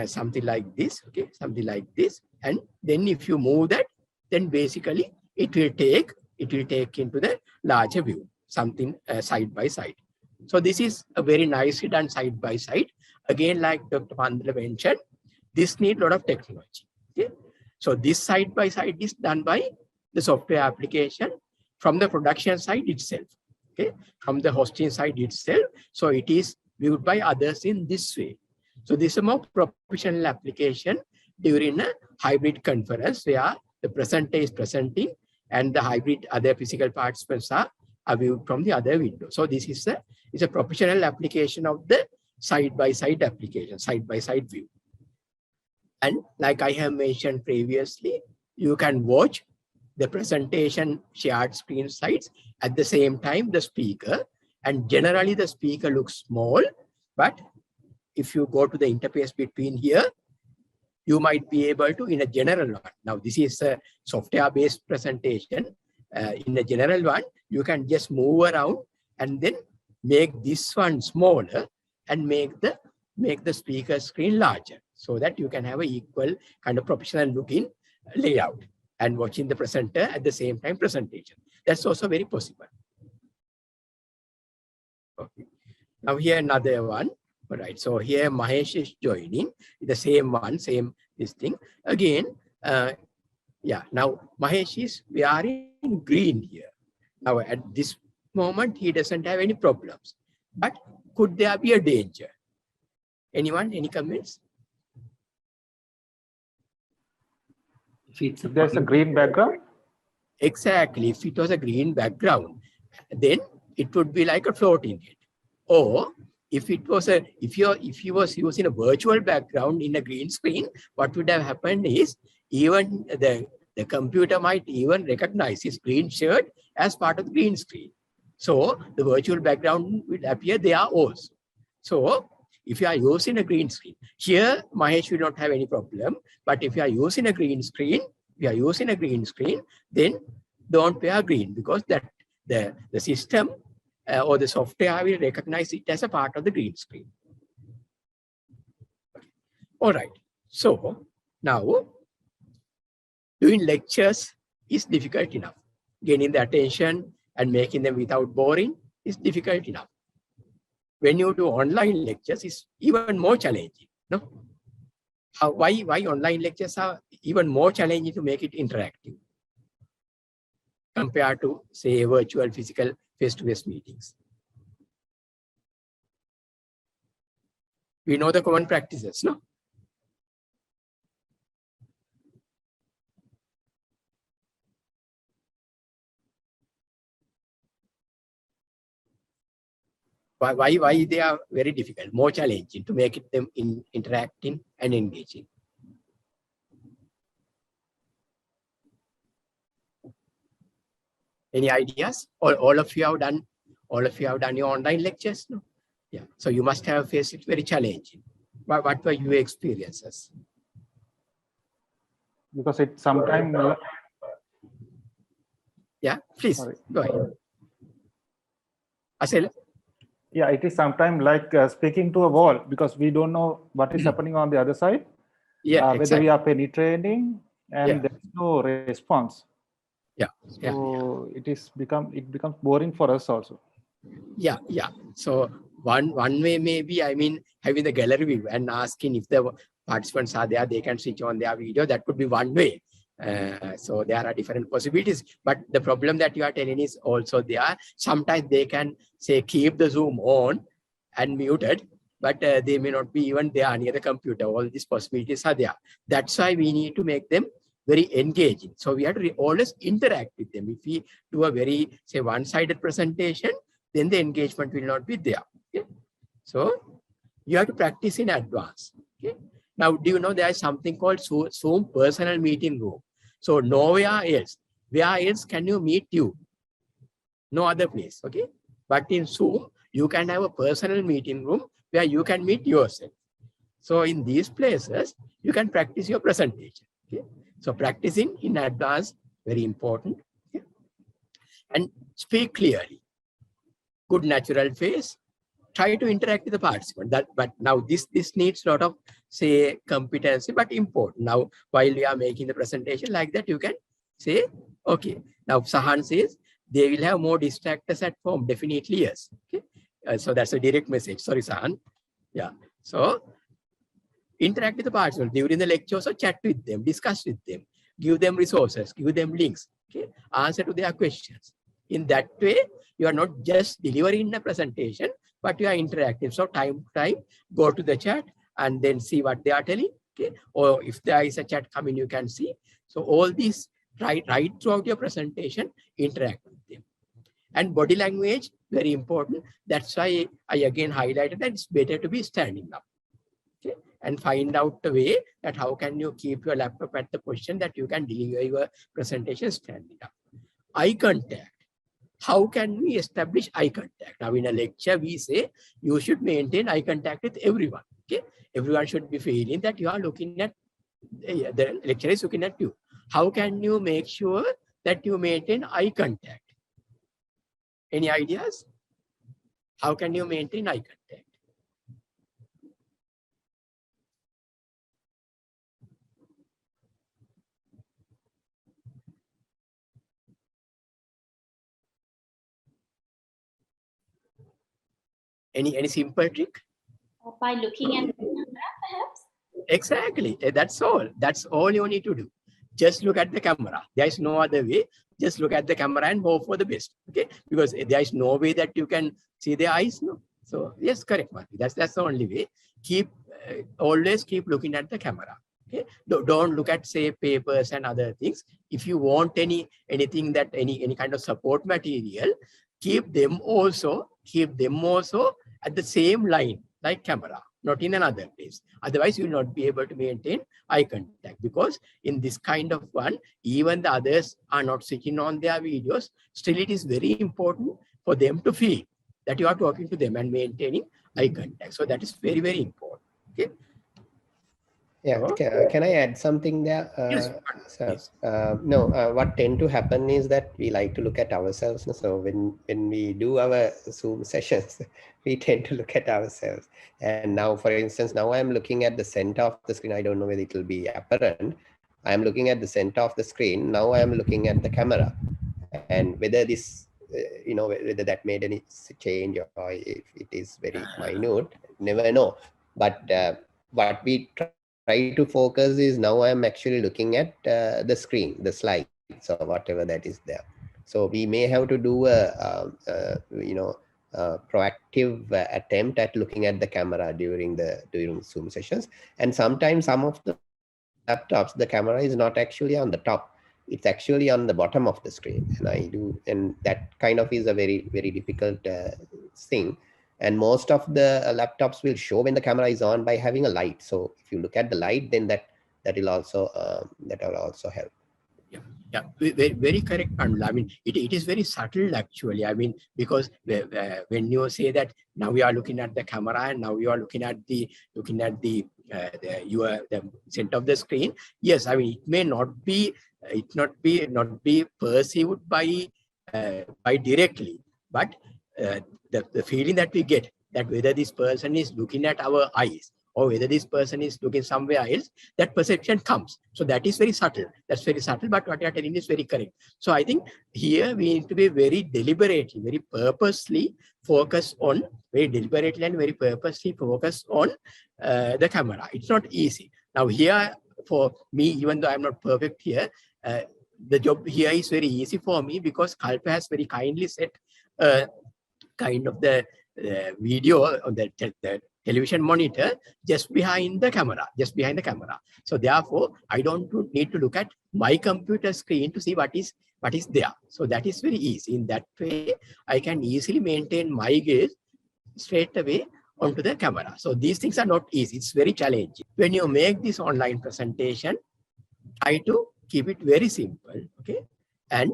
something like this, okay, something like this. And then if you move that, then basically it will take into the larger view, something side by side. So this is a very nicely done side by side. Again, like Dr. Pandula mentioned, this needs a lot of technology. Okay? So this side by side is done by the software application from the production side itself. Okay, from the hosting side itself. So it is viewed by others in this way. So this is a more professional application during a hybrid conference where the presenter is presenting and the hybrid other physical participants are viewed from the other window. So this is a professional application of the side-by-side application, side-by-side view. And like I have mentioned previously, you can watch the presentation shared screen slides at the same time the speaker, and generally the speaker looks small, but if you go to the interface between here, you might be able to, in a general one, now this is a software-based presentation, in a general one, you can just move around and then make this one smaller and make the speaker screen larger, so that you can have an equal kind of professional looking layout and watching the presenter at the same time presentation. That's also very possible. Okay. Now here another one. All right. So here Mahesh is joining the same one, same this thing. Again, yeah. Now Mahesh is wearing green here. Now at this moment he doesn't have any problems. But could there be a danger? Anyone? Any comments? If there's a green background? Exactly. If it was a green background, then it would be like a floating head. Or if it was if he was using a virtual background in a green screen, what would have happened is even the computer might even recognize his green shirt as part of the green screen. So the virtual background will appear there also. So if you are using a green screen, here Mahesh will not have any problem. But if you are using a green screen, then don't wear green, because that the system or the software will recognize it as a part of the green screen. All right. So now doing lectures is difficult enough. Gaining the attention and making them without boring is difficult enough. When you do online lectures, it's even more challenging. No? Why online lectures are even more challenging to make it interactive compared to, say, virtual physical face-to-face meetings? We know the common practices, no? Why they are very difficult, more challenging to make it them interacting and engaging? Any ideas? All of you have done your online lectures, no? Yeah. So you must have faced it very challenging. But what were your experiences? Because it sometimes. Yeah, please. Sorry. Go ahead. Asel? Yeah, it is sometimes like speaking to a wall, because we don't know what is happening on the other side. Yeah, whether exactly. we are penetrating and there's no response. Yeah. So it becomes boring for us also. Yeah. So one way maybe, I mean, having the gallery view and asking if the participants are there, they can switch on their video. That could be one way. So there are different possibilities, but the problem that you are telling is also there. Sometimes they can say keep the Zoom on and muted, but they may not be even there near the computer. All these possibilities are there. That's why we need to make them very engaging. So we have to always interact with them. If we do a very, say, one-sided presentation, then the engagement will not be there. Okay? So you have to practice in advance. Okay? Now, do you know there is something called Zoom personal meeting room? So nowhere else. Where else can you meet you? No other place. Okay? But in Zoom, you can have a personal meeting room where you can meet yourself. So in these places, you can practice your presentation. Okay? So practicing in advance, very important. Okay? And speak clearly. Good natural face. Try to interact with the participant. But now this needs a lot of, say, competency, but important. Now, while we are making the presentation like that, you can say, okay. Now, Sahan says, they will have more distractors at home. Definitely, yes. Okay. So that's a direct message. Sorry, Sahan. Yeah. So interact with the participants during the lecture. So chat with them, discuss with them, give them resources, give them links. Okay. Answer to their questions. In that way, you are not just delivering a presentation, but you are interactive. So time to time, go to the chat and then see what they are telling. Okay. Or if there is a chat coming, you can see. So all these right throughout your presentation, interact with them. And body language, very important. That's why I again highlighted that it's better to be standing up. Okay. And find out the way that how can you keep your laptop at the position that you can deliver your presentation standing up. Eye contact. How can we establish eye contact? Now, in a lecture, we say you should maintain eye contact with everyone. Okay, everyone should be feeling that you are looking at the lecturer is looking at you. How can you make sure that you maintain eye contact? Any ideas? How can you maintain eye contact? Any simple trick? By looking at the camera, perhaps? Exactly. That's all. That's all you need to do. Just look at the camera. There is no other way. Just look at the camera and hope for the best. Okay? Because there is no way that you can see their eyes. No. So yes, correct, Marty. That's the only way. Always keep looking at the camera. Okay? Don't look at, say, papers and other things. If you want anything that any kind of support material, keep them also at the same line like camera, not in another place. Otherwise, you will not be able to maintain eye contact, because in this kind of one, even the others are not switching on their videos. Still, it is very important for them to feel that you are talking to them and maintaining eye contact. So that is very, very important. Okay. Yeah, can I add something there? Yes. What tend to happen is that we like to look at ourselves. So when we do our Zoom sessions, we tend to look at ourselves. And now, for instance, now I'm looking at the center of the screen. I don't know whether it will be apparent. I'm looking at the center of the screen. Now I'm looking at the camera. And whether this, whether that made any change or if it is very minute, never know. But what we try to focus is now I'm actually looking at the screen, the slides or whatever that is there. So we may have to do a proactive attempt at looking at the camera during Zoom sessions. And sometimes some of the laptops, the camera is not actually on the top. It's actually on the bottom of the screen. And that kind of is a very, very difficult thing. And most of the laptops will show when the camera is on by having a light. So if you look at the light, then that will also help. Yeah, very, very correct, Pandula. I mean, it is very subtle actually. I mean, because when you say that now we are looking at the camera and now you are looking at the center of the screen. Yes, I mean it may not be perceived by directly, but the feeling that we get that whether this person is looking at our eyes or whether this person is looking somewhere else, that perception comes. So that is very subtle. That's very subtle, but what you are telling is very correct. So I think here we need to be very deliberately, very purposely focus on, the camera. It's not easy. Now here, for me, even though I'm not perfect here, the job here is very easy for me because Kalpa has very kindly set kind of the video on the television monitor just behind the camera, So therefore, I don't need to look at my computer screen to see what is there. So that is very easy. In that way, I can easily maintain my gaze straight away onto the camera. So these things are not easy. It's very challenging. When you make this online presentation, try to keep it very simple, okay? And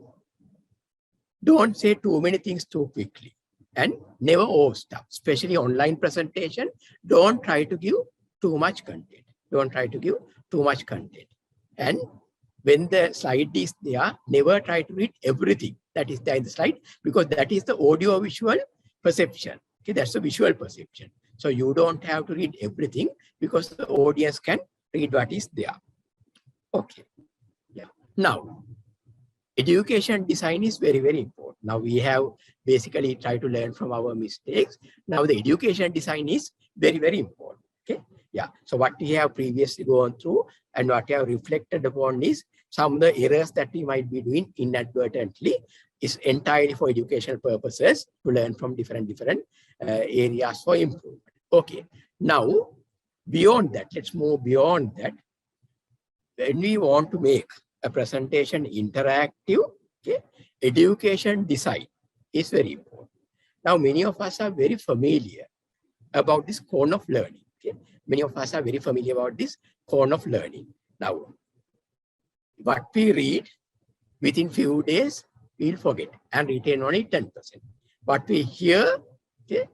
don't say too many things too quickly. And never overstuff, especially online presentation. Don't try to give too much content. And when the slide is there, never try to read everything that is there in the slide, because that is the audio visual perception. Okay, that's the visual perception. So you don't have to read everything because the audience can read what is there. Okay. Yeah. Now, education design is very, very important. Now we have basically tried to learn from our mistakes. Now the education design is very, very important. Okay. Yeah. So what we have previously gone through and what we have reflected upon is some of the errors that we might be doing inadvertently is entirely for educational purposes to learn from different areas for improvement. Okay. Now, beyond that, let's move beyond that. When we want to make a presentation interactive, okay, education design is very important. Now, many of us are very familiar about this cone of learning. Okay? Many of us are very familiar about this cone of learning. Now, what we read within few days, we'll forget and retain only 10%. What we hear, okay,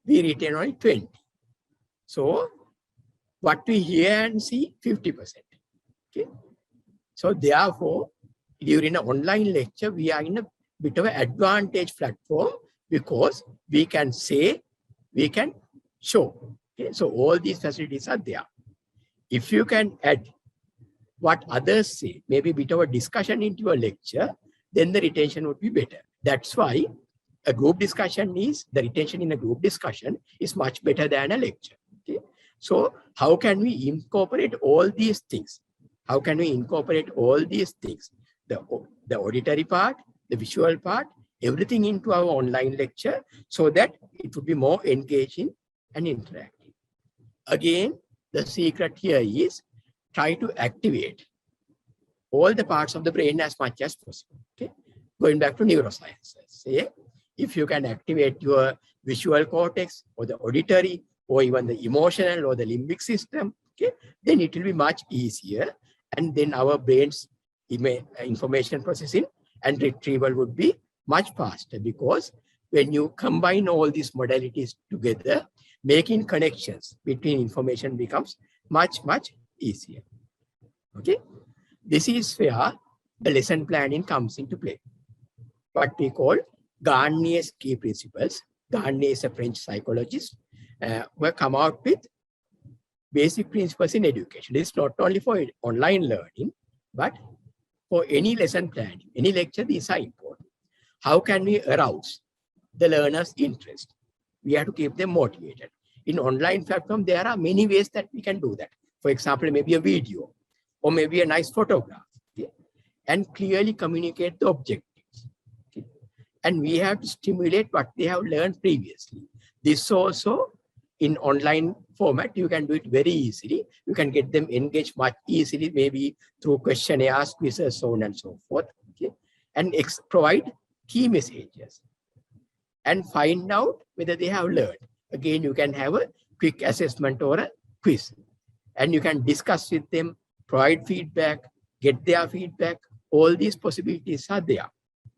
we retain only 20%. So, what we hear and see, 50%. Okay. So therefore, during an online lecture, we are in a bit of an advantage platform because we can say, we can show. Okay. So all these facilities are there. If you can add what others say, maybe a bit of a discussion into your lecture, then the retention would be better. That's why a group discussion is, the retention in a group discussion is much better than a lecture. Okay. So how can we incorporate all these things? How can we incorporate all these things? The auditory part, the visual part, everything into our online lecture so that it would be more engaging and interactive. Again, the secret here is try to activate all the parts of the brain as much as possible. Okay? Going back to neurosciences, say, if you can activate your visual cortex or the auditory or even the emotional or the limbic system, okay, then it will be much easier. And then our brain's information processing and retrieval would be much faster, because when you combine all these modalities together, making connections between information becomes much, much easier. Okay, this is where the lesson planning comes into play. What we call Garnier's key principles. Garnier is a French psychologist who have come out with basic principles in education. This is not only for online learning, but for any lesson planning, any lecture, these are important. How can we arouse the learner's interest? We have to keep them motivated. In online platform, there are many ways that we can do that. For example, maybe a video or maybe a nice photograph, okay? And clearly communicate the objectives. Okay? And we have to stimulate what they have learned previously. This also, in online format, you can do it very easily. You can get them engaged much easily, maybe through questionnaires, quizzes, so on and so forth. Okay? And provide key messages and find out whether they have learned. Again, you can have a quick assessment or a quiz, and you can discuss with them, provide feedback, get their feedback. All these possibilities are there.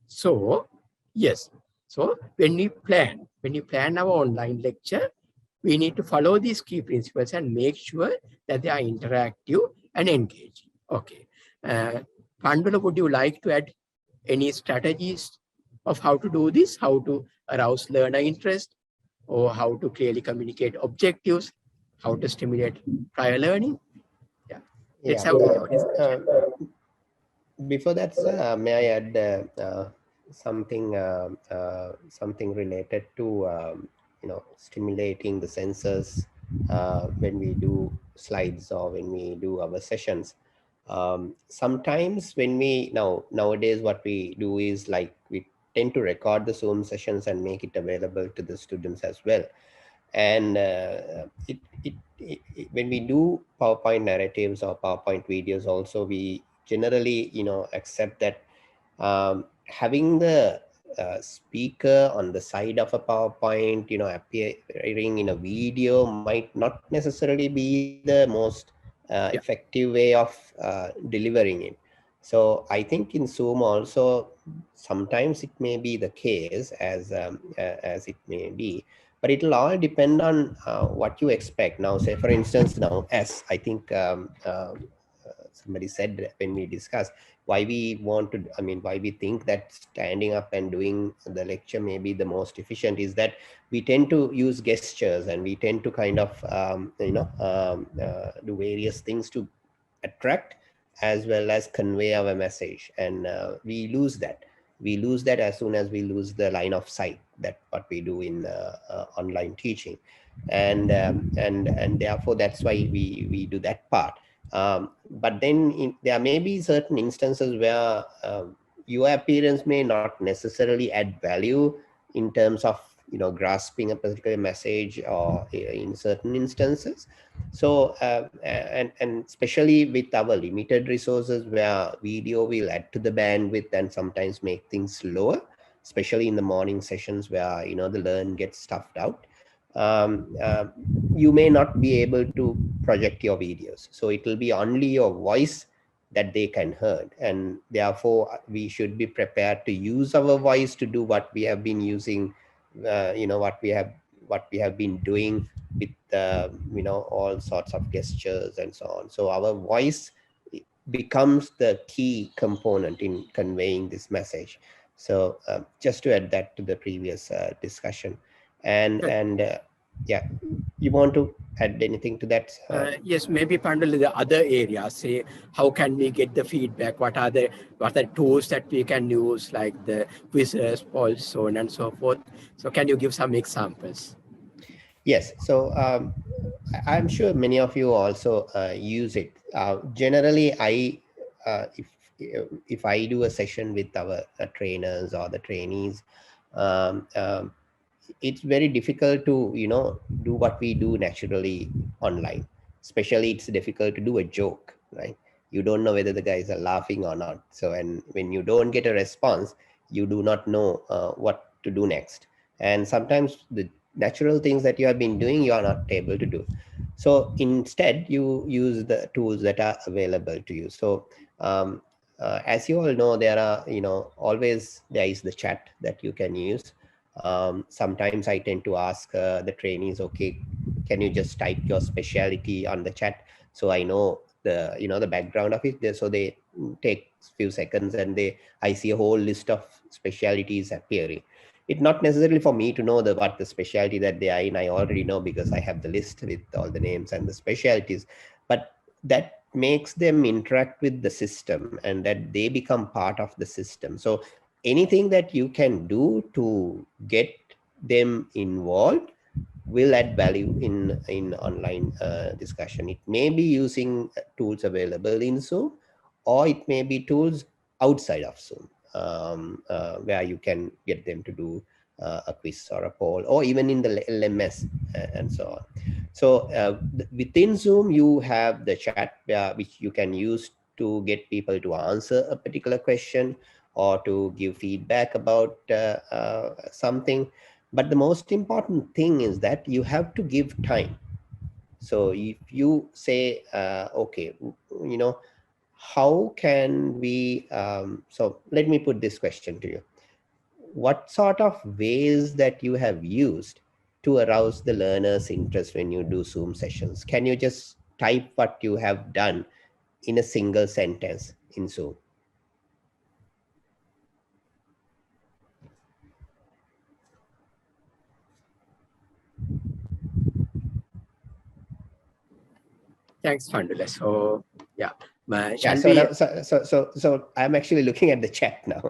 So, yes. So when we plan our online lecture, we need to follow these key principles and make sure that they are interactive and engaging. Okay. Pandula, would you like to add any strategies of how to do this, how to arouse learner interest, or how to clearly communicate objectives, how to stimulate prior learning? Yeah. Let's have a discussion. Before that, sir, may I add something related to stimulating the senses when we do slides or when we do our sessions. Sometimes when we nowadays what we do is like we tend to record the Zoom sessions and make it available to the students as well. And when we do PowerPoint narratives or PowerPoint videos also, we generally, accept that having the speaker on the side of a PowerPoint, appearing in a video might not necessarily be the most effective way of delivering it. So I think in Zoom also, sometimes it may be the case as it may be, but it'll all depend on what you expect. Now, say for instance, now as I think somebody said when we discussed why we want to, why we think that standing up and doing the lecture may be the most efficient, is that we tend to use gestures and we tend to kind of do various things to attract as well as convey our message, and we lose that as soon as we lose the line of sight, that what we do in online teaching. And therefore that's why we do that part. But then there may be certain instances where your appearance may not necessarily add value in terms of grasping a particular message, or in certain instances. So and especially with our limited resources, where video will add to the bandwidth and sometimes make things slower, especially in the morning sessions where the learn gets stuffed out. um, uh, you may not be able to project your videos, so it will be only your voice that they can hear, and therefore we should be prepared to use our voice to do what we have been using, what we have been doing with all sorts of gestures and so on. So our voice becomes the key component in conveying this message. So just to add that to the previous discussion. And yeah, you want to add anything to that? Yes, maybe Pandula, the other areas, say, how can we get the feedback? What are the tools that we can use, like the quizzes, polls, so on and so forth? So can you give some examples? Yes. So I'm sure many of you also use it. Generally, if I do a session with our trainers or the trainees, um, um, it's very difficult to do what we do naturally online. Especially, it's difficult to do a joke, right? You don't know whether the guys are laughing or not. So, and when you don't get a response, you do not know what to do next. And sometimes the natural things that you have been doing, you are not able to do. So instead, you use the tools that are available to you. So as you all know, there are always there is the chat that you can use. Sometimes I tend to ask the trainees, okay, can you just type your specialty on the chat so I know the background of it. So they take a few seconds, and I see a whole list of specialties appearing. It's not necessarily for me to know what the specialty that they are in. I already know because I have the list with all the names and the specialties. But that makes them interact with the system, and that they become part of the system. So anything that you can do to get them involved will add value in online discussion. It may be using tools available in Zoom, or it may be tools outside of Zoom, where you can get them to do a quiz or a poll, or even in the LMS and so on. So within Zoom, you have the chat which you can use to get people to answer a particular question or to give feedback about something. But the most important thing is that you have to give time. So if you say, okay, how can we, so let me put this question to you. What sort of ways that you have used to arouse the learner's interest when you do Zoom sessions? Can you just type what you have done in a single sentence in Zoom? Thanks, Pandula. So yeah, Yeah, shall we? so I'm actually looking at the chat now.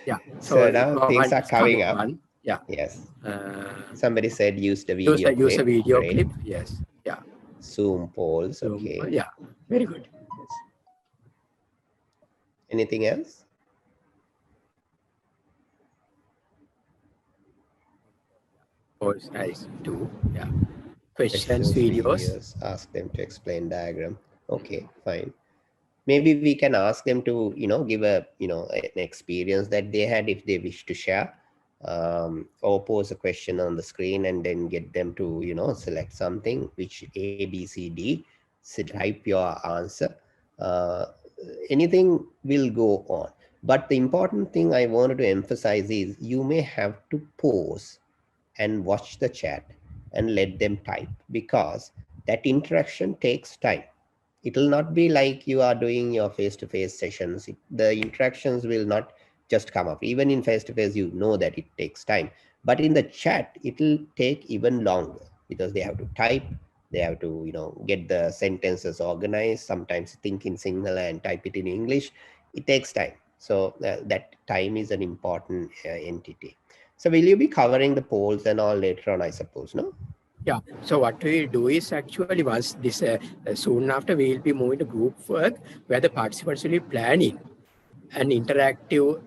Yeah. So now things one are is coming coming up. on. Yeah. Yes. Somebody said use the video clip. Use a video Great. clip. Yes. Yeah. Zoom polls. Zoom, Okay. yeah. Very good. Yes. Anything else? Polls, nice too. Yeah. Questions, videos. Ask them to explain diagram. Okay, fine. Maybe we can ask them to, give an experience that they had if they wish to share, or pose a question on the screen and then get them to, select something which A, B, C, D, type your answer. Anything will go on. But the important thing I wanted to emphasize is you may have to pause and watch the chat and let them type, because that interaction takes time. It will not be like you are doing your face-to-face sessions. The interactions will not just come up. Even in face-to-face, you know that it takes time. But in the chat, it will take even longer, because they have to type, they have to, get the sentences organized, sometimes think in Sinhala and type it in English. It takes time. So that time is an important entity. So will you be covering the polls and all later on, I suppose, no? Yeah. So what we'll do is actually once this, soon after, we'll be moving to group work where the participants will be planning an interactive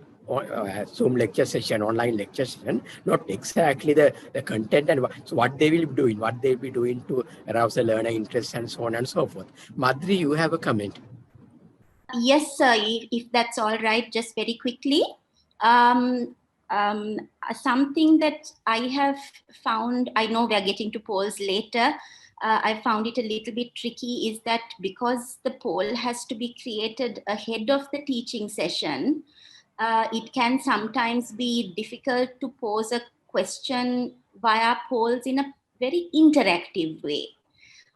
Zoom lecture session, online lecture session, not exactly the content and so what they will be doing to arouse the learner interest and so on and so forth. Madhuri, you have a comment? Yes, sir, if that's all right, just very quickly. Something that I have found, I know we are getting to polls later, I found it a little bit tricky, is that because the poll has to be created ahead of the teaching session, it can sometimes be difficult to pose a question via polls in a very interactive way.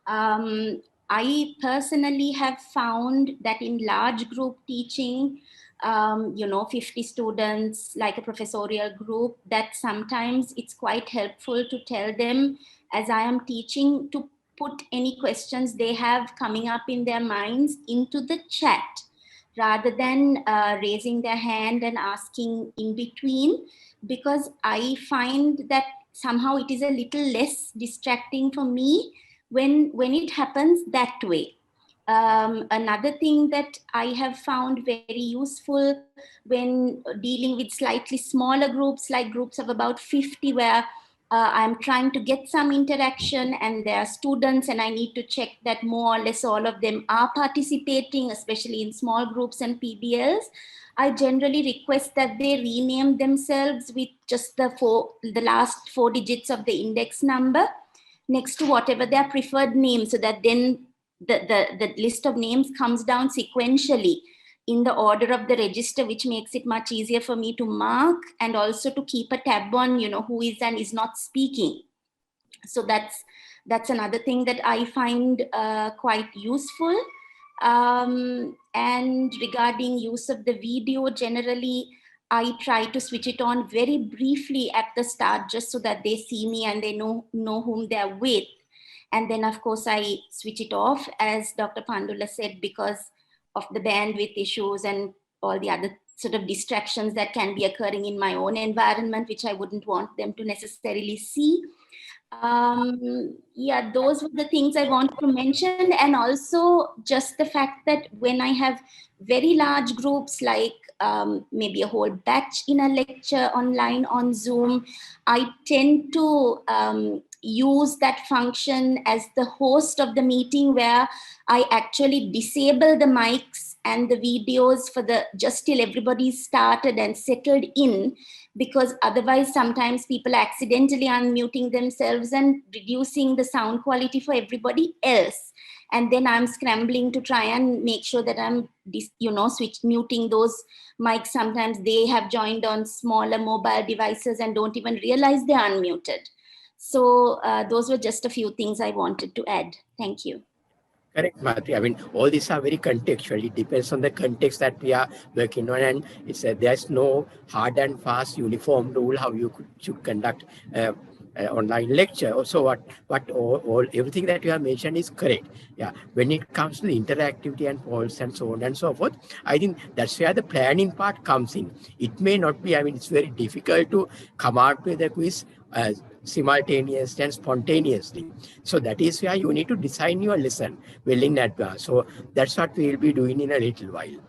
I personally have found that in large group teaching, 50 students, like a professorial group, that sometimes it's quite helpful to tell them, as I am teaching, to put any questions they have coming up in their minds into the chat, rather than raising their hand and asking in between, because I find that somehow it is a little less distracting for me when it happens that way. Another thing that I have found very useful when dealing with slightly smaller groups, like groups of about 50, where I'm trying to get some interaction and there are students and I need to check that more or less all of them are participating, especially in small groups and PBLs, I generally request that they rename themselves with just the last 4 digits of the index number next to whatever their preferred name, so that then the list of names comes down sequentially in the order of the register, which makes it much easier for me to mark and also to keep a tab on, who is and is not speaking. So that's another thing that I find quite useful. And regarding use of the video, generally, I try to switch it on very briefly at the start, just so that they see me and they know whom they're with. And then, of course, I switch it off, as Dr. Pandula said, because of the bandwidth issues and all the other sort of distractions that can be occurring in my own environment, which I wouldn't want them to necessarily see. Yeah, those were the things I wanted to mention. And also just the fact that when I have very large groups, like maybe a whole batch in a lecture online on Zoom, I tend to use that function as the host of the meeting, where I actually disable the mics and the videos just till everybody's started and settled in, because otherwise sometimes people accidentally unmuting themselves and reducing the sound quality for everybody else. And then I'm scrambling to try and make sure that I'm, muting those mics. Sometimes they have joined on smaller mobile devices and don't even realize they're unmuted. So those were just a few things I wanted to add. Thank you. Correct, Madhuri. I mean, all these are very contextual. It depends on the context that we are working on, and there's no hard and fast uniform rule how you should conduct online lecture. Also, everything that you have mentioned is correct. Yeah, when it comes to the interactivity and polls and so on and so forth, I think that's where the planning part comes in. It may not be. I mean, it's very difficult to come out with a quiz simultaneously and spontaneously. So that is where you need to design your lesson well in advance. So that's what we'll be doing in a little while.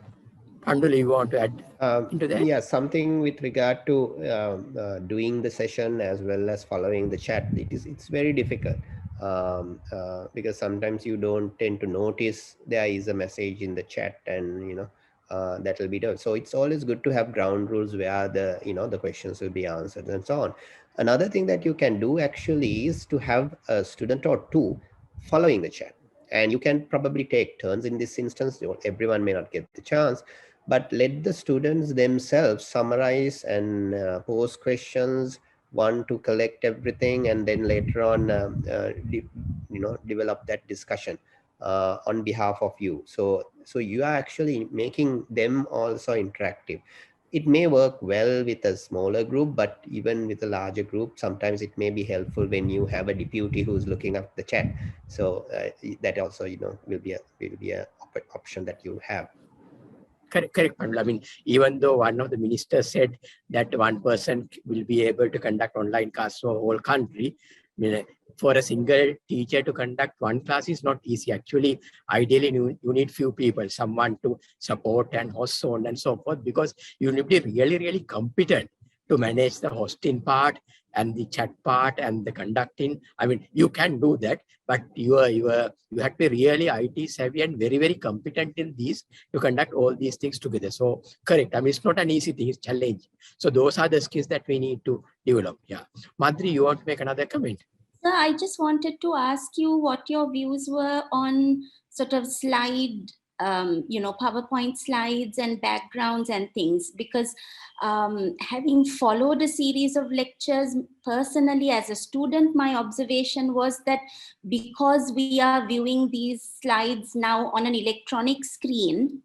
Pandula, you want to add into that? Yeah, something with regard to doing the session as well as following the chat. It's very difficult because sometimes you don't tend to notice there is a message in the chat, and that will be done. So it's always good to have ground rules where the questions will be answered and so on. Another thing that you can do actually is to have a student or two following the chat, and you can probably take turns in this instance. Everyone may not get the chance, but let the students themselves summarize and pose questions, one to collect everything, and then later on develop that discussion on behalf of you. So you are actually making them also interactive. It may work well with a smaller group, but even with a larger group, sometimes it may be helpful when you have a deputy who's looking at the chat. So that also will be a option that you have. Correct, Pandula. I mean, even though one of the ministers said that one person will be able to conduct online class for whole country, I mean, for a single teacher to conduct one class is not easy. Actually, ideally, you need few people, someone to support and host, so on and so forth, because you need to be really, really competent to manage the hosting part and the chat part and the conducting. I mean, you can do that, but you have to be really IT savvy and very, very competent in these to conduct all these things together. So correct. I mean, it's not an easy thing, it's challenge. So those are the skills that we need to develop. Yeah. Madhuri, you want to make another comment? Sir, I just wanted to ask you what your views were on sort of slide, PowerPoint slides and backgrounds and things, because having followed a series of lectures personally as a student, my observation was that because we are viewing these slides now on an electronic screen,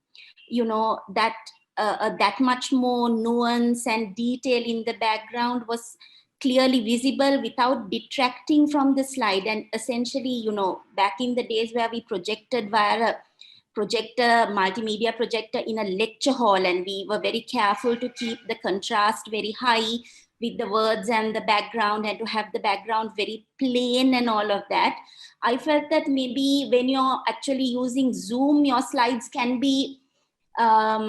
that much more nuance and detail in the background was clearly visible without detracting from the slide. And essentially, back in the days where we projected via a projector, multimedia projector in a lecture hall, and we were very careful to keep the contrast very high with the words and the background, and to have the background very plain and all of that. I felt that maybe when you're actually using Zoom, your slides can be a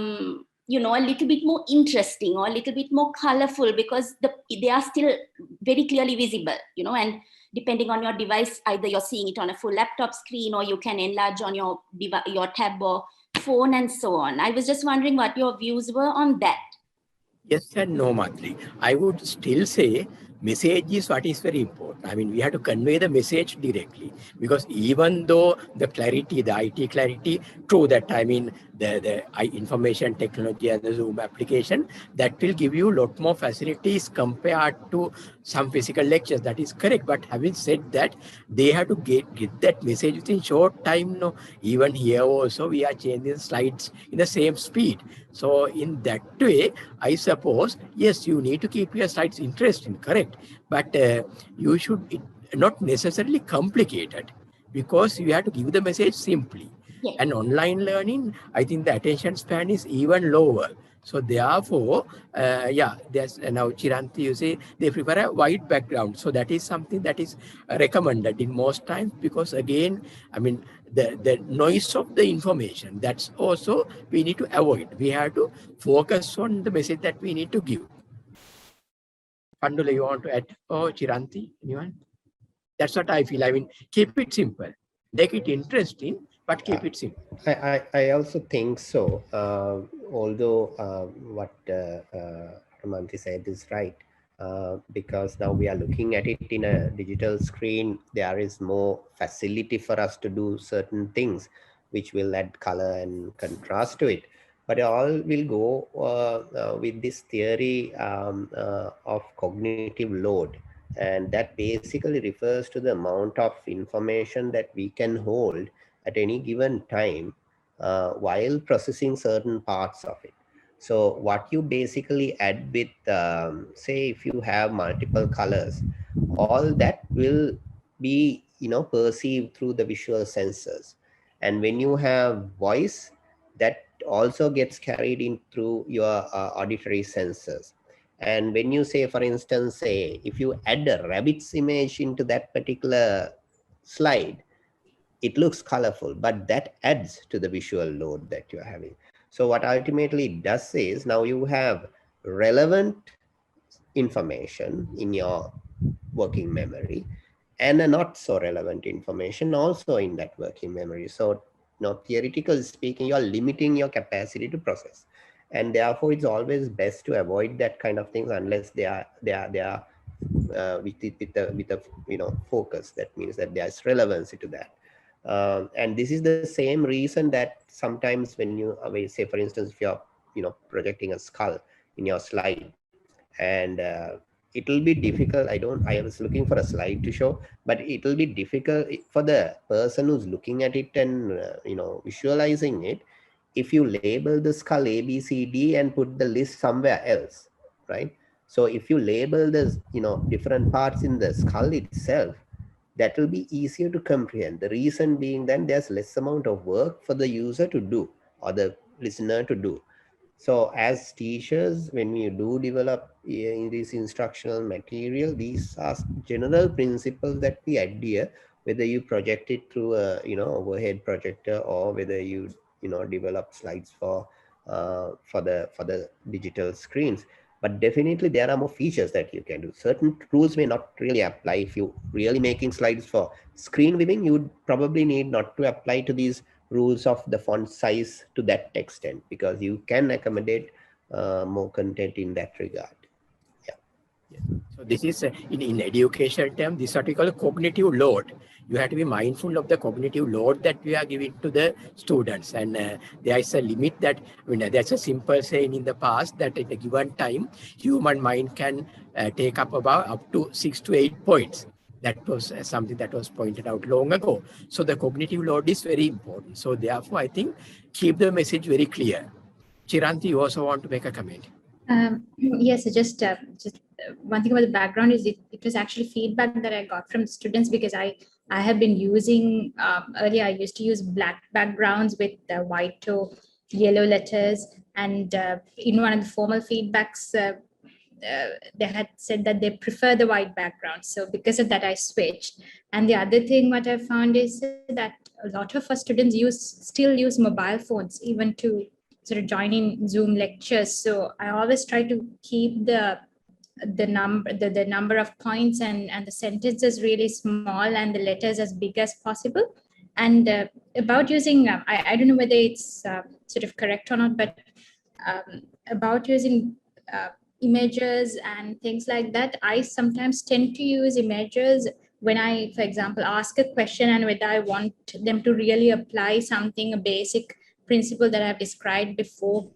little bit more interesting or a little bit more colorful, because they are still very clearly visible, and depending on your device, either you're seeing it on a full laptop screen or you can enlarge on your tab or phone and so on. I was just wondering what your views were on that. Yes and no, Madhuri. I would still say message is what is very important. I mean, we have to convey the message directly, because even though the clarity, the IT clarity, true that, I mean, the information technology and the Zoom application, that will give you a lot more facilities compared to some physical lectures. That is correct. But having said that, they have to get that message within short time. No, even here also we are changing slides in the same speed. So in that way, I suppose, yes, you need to keep your slides interesting, correct? But you should not necessarily complicated, because you have to give the message simply. Yes. And online learning, I think the attention span is even lower. So therefore, there's now Chiranti, you say they prefer a white background. So that is something that is recommended in most times, because again, I mean, the noise of the information, that's also we need to avoid. We have to focus on the message that we need to give. Pandula, you want to add? Oh, Chiranti, anyone? That's what I feel. I mean, keep it simple. Make it interesting, but keep it simple. I also think so. Although what Ramanthi said is right, because now we are looking at it in a digital screen, there is more facility for us to do certain things, which will add color and contrast to it. But all will go with this theory of cognitive load. And that basically refers to the amount of information that we can hold at any given time while processing certain parts of it. So what you basically add with, say, if you have multiple colors, all that will be, perceived through the visual sensors. And when you have voice, that also gets carried in through your auditory sensors. And when you say, for instance, say, if you add a rabbit's image into that particular slide, it looks colorful, but that adds to the visual load that you're having. So what ultimately it does is now you have relevant information in your working memory and a not so relevant information also in that working memory. So now theoretically speaking, you are limiting your capacity to process. And therefore it's always best to avoid that kind of things unless they are with a focus. That means that there's relevancy to that. And this is the same reason that sometimes when you say, for instance, if you're projecting a skull in your slide, and it will be difficult. I was looking for a slide to show, but it will be difficult for the person who's looking at it and visualizing it if you label the skull A, B, C, D and put the list somewhere else, right? So if you label the different parts in the skull itself, that will be easier to comprehend. The reason being then there's less amount of work for the user to do or the listener to do. So as teachers, when we do develop in this instructional material, these are general principles that we adhere, whether you project it through a overhead projector or whether you develop slides for the digital screens. But definitely there are more features that you can do. Certain rules may not really apply. If you really making slides for screen viewing, you would probably need not to apply to these rules of the font size to that extent, because you can accommodate more content in that regard. Yeah. So this is in education term, this is what we call a cognitive load. You have to be mindful of the cognitive load that we are giving to the students, and there is a limit that there's a simple saying in the past that at a given time human mind can take up up to 6 to 8 points. That was something that was pointed out long ago. So the cognitive load is very important. So therefore, I think keep the message very clear. Chiranti, you also want to make a comment? Yes, just one thing about the background is it was actually feedback that I got from the students, because I have been using earlier. I used to use black backgrounds with white or yellow letters, and in one of the formal feedbacks, they had said that they prefer the white background. So because of that, I switched. And the other thing what I found is that a lot of our students still use mobile phones even to sort of join in Zoom lectures. So I always try to keep the number of points and the sentences really small and the letters as big as possible. And about using, I don't know whether it's sort of correct or not, but about using images and things like that, I sometimes tend to use images when I, for example, ask a question and whether I want them to really apply something, a basic principle that I've described before.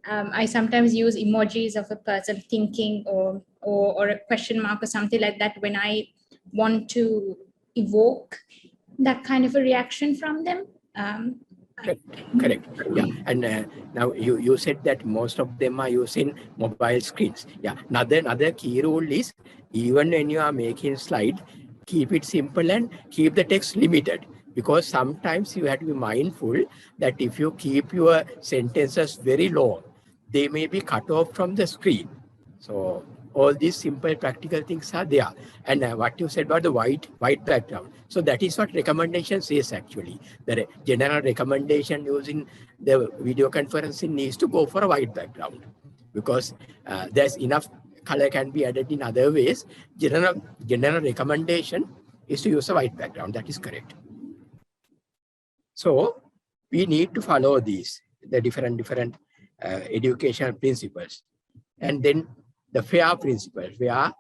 I sometimes use emojis of a person thinking or a question mark or something like that when I want to evoke that kind of a reaction from them. Correct. Yeah. And now you said that most of them are using mobile screens. Yeah. Another key rule is, even when you are making slide, keep it simple and keep the text limited, because sometimes you have to be mindful that if you keep your sentences very long, they may be cut off from the screen. So all these simple practical things are there. And what you said about the white background, so that is what recommendation says actually. The general recommendation using the video conferencing needs to go for a white background, because there's enough color can be added in other ways. General recommendation is to use a white background. That is correct. So we need to follow these, the different educational principles. And then the FAIR principle, where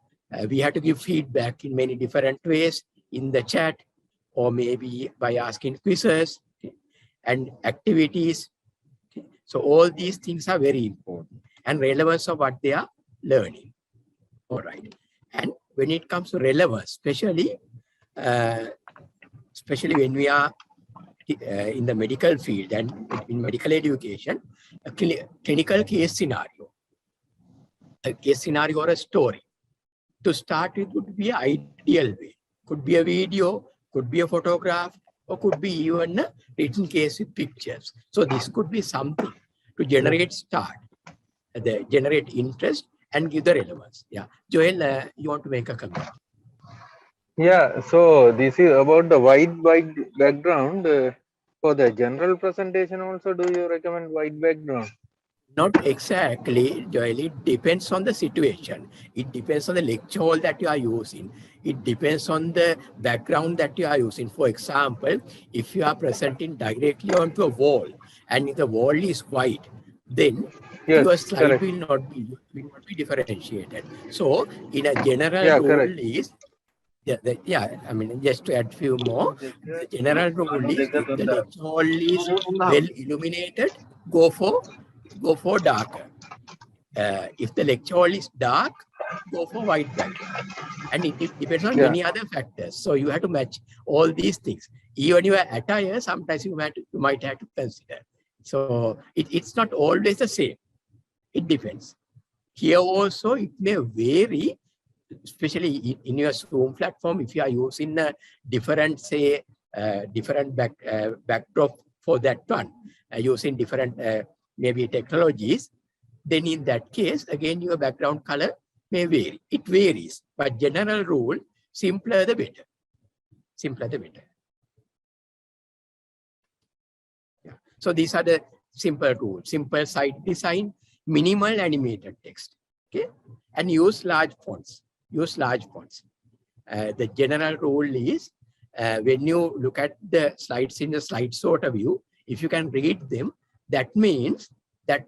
we have to give feedback in many different ways, in the chat, or maybe by asking quizzes and activities. So all these things are very important, and relevance of what they are learning. All right. And when it comes to relevance, especially when we are in the medical field and in medical education, a clinical case scenario. A case scenario or a story to start with would be an ideal way. Could be a video, could be a photograph, or could be even a written case with pictures. So this could be something to generate generate interest and give the relevance. Yeah, Joel, you want to make a comment? Yeah, so this is about the white background. For the general presentation also, do you recommend white background? Not exactly, Joel. It depends on the situation. It depends on the lecture hall that you are using. It depends on the background that you are using. For example, if you are presenting directly onto a wall and if the wall is white, then Yes, your slide correct. will not be differentiated. So, in a general Yeah, rule correct. is, I mean, just to add few more, the general rule is if the lecture hall is well illuminated, go for darker. If the lecture hall is dark, go for white background. And it depends on many other factors. So you have to match all these things. Even your attire, sometimes you might have to consider. So it's not always the same. It depends. Here also, it may vary, especially in your Zoom platform, if you are using a different, say, different backdrop for that one, using different maybe technologies, then in that case, again, your background color may vary. It varies, but general rule, simpler the better. Simpler the better. Yeah. So these are the simple rules. Simple site design, minimal animated text. Okay, and use large fonts. Use large fonts. The general rule is when you look at the slides in the slide sorter view, if you can read them, that means that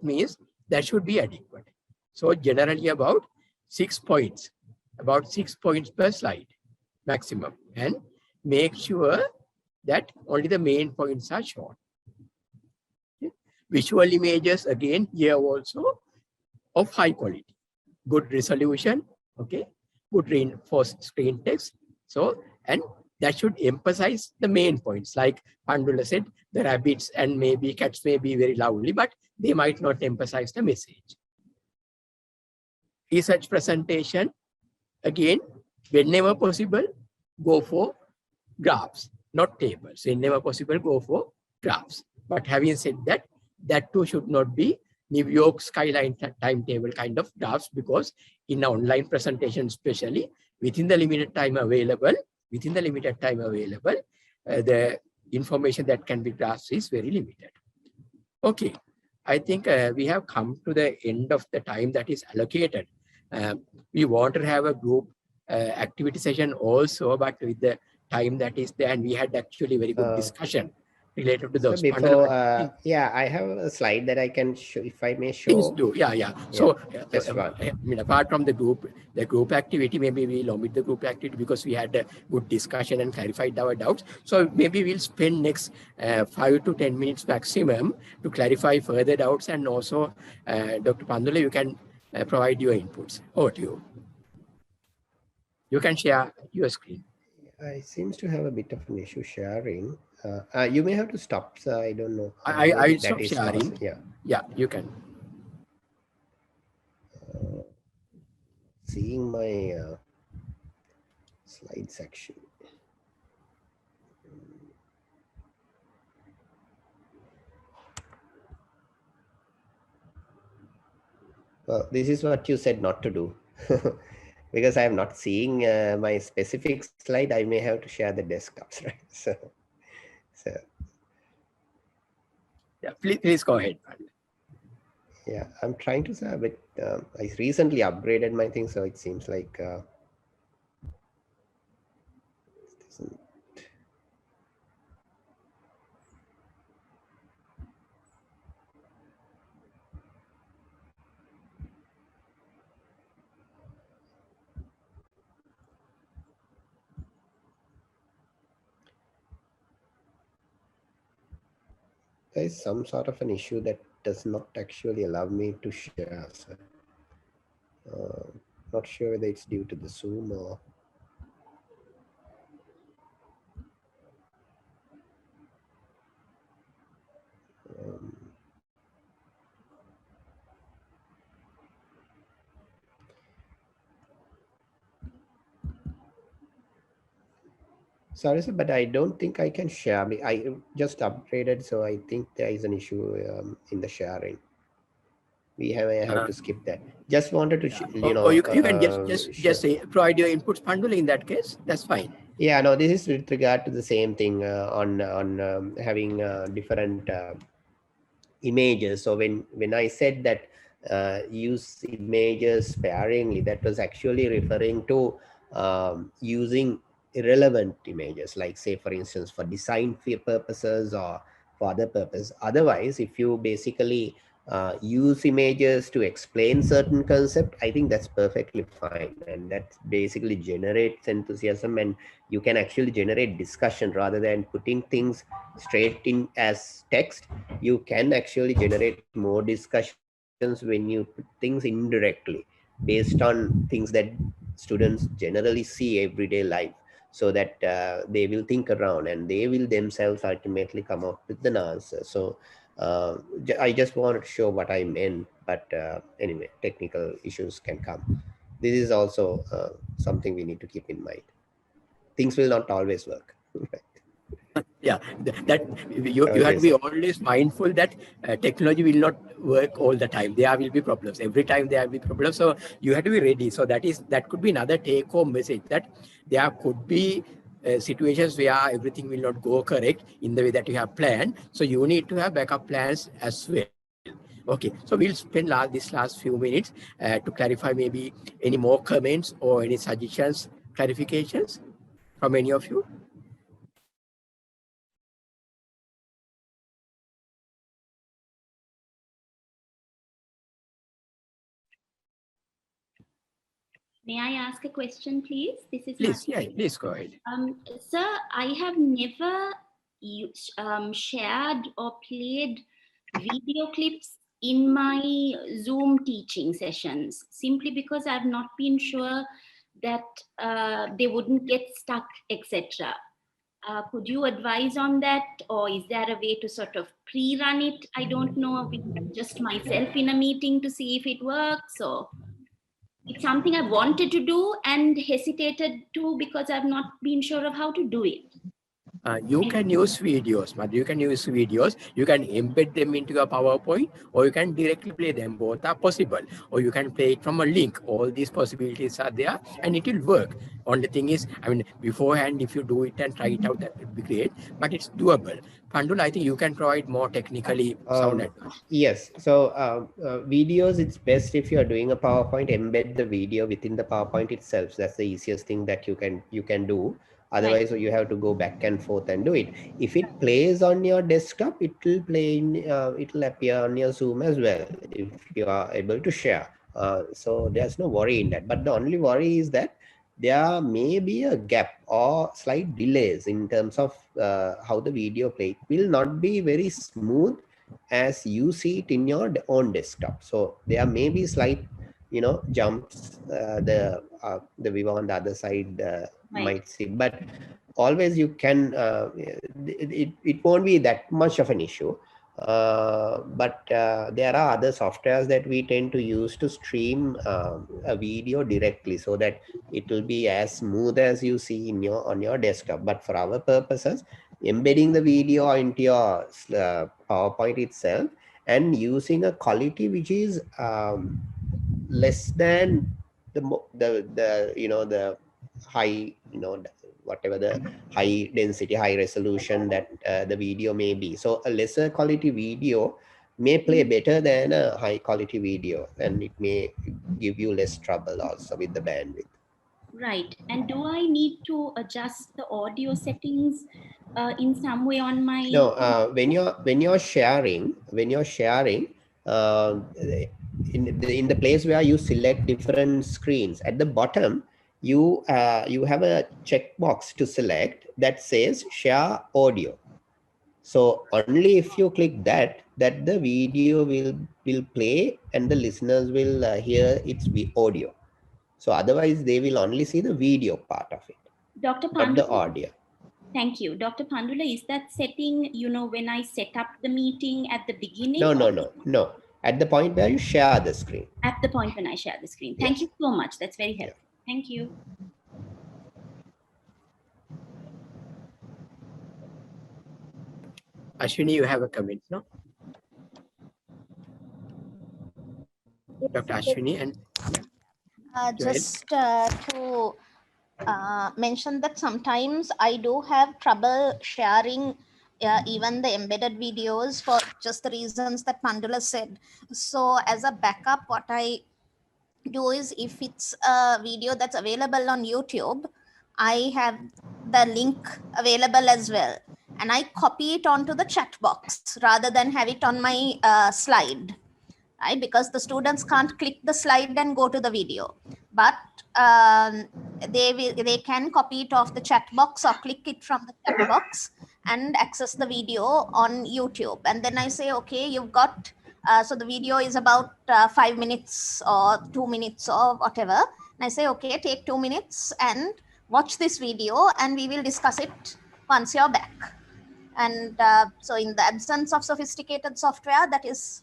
should be adequate. So generally about 6 points, per slide maximum, and make sure that only the main points are shown. Okay. Visual images, again, here also of high quality, good resolution, okay, good reinforced screen text. So, and that should emphasize the main points. Like Pandula said, the rabbits and maybe cats may be very lovely, but they might not emphasize the message. Research presentation, again, whenever possible, go for graphs, not tables. Whenever possible, go for graphs. But having said that, that too should not be New York skyline timetable kind of graphs, because in an online presentation, especially within the limited time available, the information that can be grasped is very limited. Okay, I think we have come to the end of the time that is allocated. We want to have a group activity session also, but with the time that is there, and we had actually very good discussion related to those. So before, yeah, I have a slide that I can show, if I may show. Please do, yeah. So, just one. I mean, apart from the group activity, maybe we'll omit the group activity because we had a good discussion and clarified our doubts. So maybe we'll spend next 5 to 10 minutes maximum to clarify further doubts, and also, Dr. Pandula, you can provide your inputs. Over to you. You can share your screen. I seems to have a bit of an issue sharing. You may have to stop, so I don't know. I'll stop sharing. Lost. Yeah, you can. Seeing my slide section. Well, this is what you said not to do. Because I am not seeing my specific slide, I may have to share the desktops, right? So yeah, please go ahead. Yeah, I'm trying to say, but I recently upgraded my thing, so it seems like there is some sort of an issue that does not actually allow me to share. So, not sure whether it's due to the Zoom or sorry, sir, but I don't think I can share. I just upgraded, so I think there is an issue in the sharing. We have to skip that. Just wanted to, you can just say, provide your inputs, Pandula, in that case. That's fine. Yeah, no, this is with regard to the same thing on having different images. So when I said that use images sparingly, that was actually referring to using irrelevant images, like say for instance for design purposes or for other purpose. Otherwise, if you basically use images to explain certain concept, I think that's perfectly fine, and that basically generates enthusiasm, and you can actually generate discussion rather than putting things straight in as text. You can actually generate more discussions when you put things indirectly based on things that students generally see everyday life, so that they will think around and they will themselves ultimately come up with an answer. So I just wanted to show what I meant, but anyway, technical issues can come. This is also something we need to keep in mind. Things will not always work. Yeah, that you have to be always mindful that technology will not work all the time. There will be problems every time. There will be problems, so you have to be ready. So that could be another take-home message, that there could be situations where everything will not go correct in the way that you have planned. So you need to have backup plans as well. Okay, so we'll spend this last few minutes to clarify maybe any more comments or any suggestions, clarifications from any of you. May I ask a question, please? This is Please, yeah, please go ahead. Sir, I have never shared or played video clips in my Zoom teaching sessions, simply because I've not been sure that they wouldn't get stuck, etc. Could you advise on that, or is there a way to sort of pre-run it? I don't know, with just myself in a meeting to see if it works, or it's something I wanted to do and hesitated to because I've not been sure of how to do it. You can use videos, but you can use videos. You can embed them into your PowerPoint, or you can directly play them. Both are possible. Or you can play it from a link. All these possibilities are there, and it will work. Only thing is, I mean, beforehand, if you do it and try it out, that would be great. But it's doable. Pandula, I think you can provide more technically sound advice. Yes. So videos, it's best if you're doing a PowerPoint, embed the video within the PowerPoint itself. So that's the easiest thing that you can do. Otherwise, you have to go back and forth and do it. If it plays on your desktop, it will play in, it will appear on your Zoom as well if you are able to share. So there's no worry in that. But the only worry is that there may be a gap or slight delays in terms of how the video play. It will not be very smooth as you see it in your own desktop. So there may be slight, jumps the viewer on the other side might see, but always you can, it won't be that much of an issue. But there are other softwares that we tend to use to stream a video directly, so that it will be as smooth as you see on your desktop. But for our purposes, embedding the video into your PowerPoint itself and using a quality which is less than the high, whatever the high density, high resolution that the video may be. So a lesser quality video may play better than a high quality video, and it may give you less trouble also with the bandwidth. Right. And do I need to adjust the audio settings in some way on my? No, when you're sharing, in the place where you select different screens, at the bottom you have a checkbox to select that says share audio. So only if you click that the video will play and the listeners will hear its audio. So otherwise they will only see the video part of it, Dr. not the Pandula, audio. thank you. Dr. Pandula, is that setting, when I set up the meeting at the beginning? No. At the point where you share the screen. At the point when I share the screen. Thank you so much. That's very helpful. Yeah. Thank you. Ashwini, you have a comment, no? Dr. Ashwini, and just to mention that sometimes I do have trouble sharing even the embedded videos for just the reasons that Pandula said. So as a backup, what I do is, if it's a video that's available on YouTube, I have the link available as well, and I copy it onto the chat box rather than have it on my slide, right? Because the students can't click the slide and go to the video, but they can copy it off the chat box or click it from the chat box and access the video on YouTube. And then I say, okay, you've got so the video is about 5 minutes or 2 minutes or whatever, and I say, okay, take 2 minutes and watch this video and we will discuss it once you're back. And so in the absence of sophisticated software, that is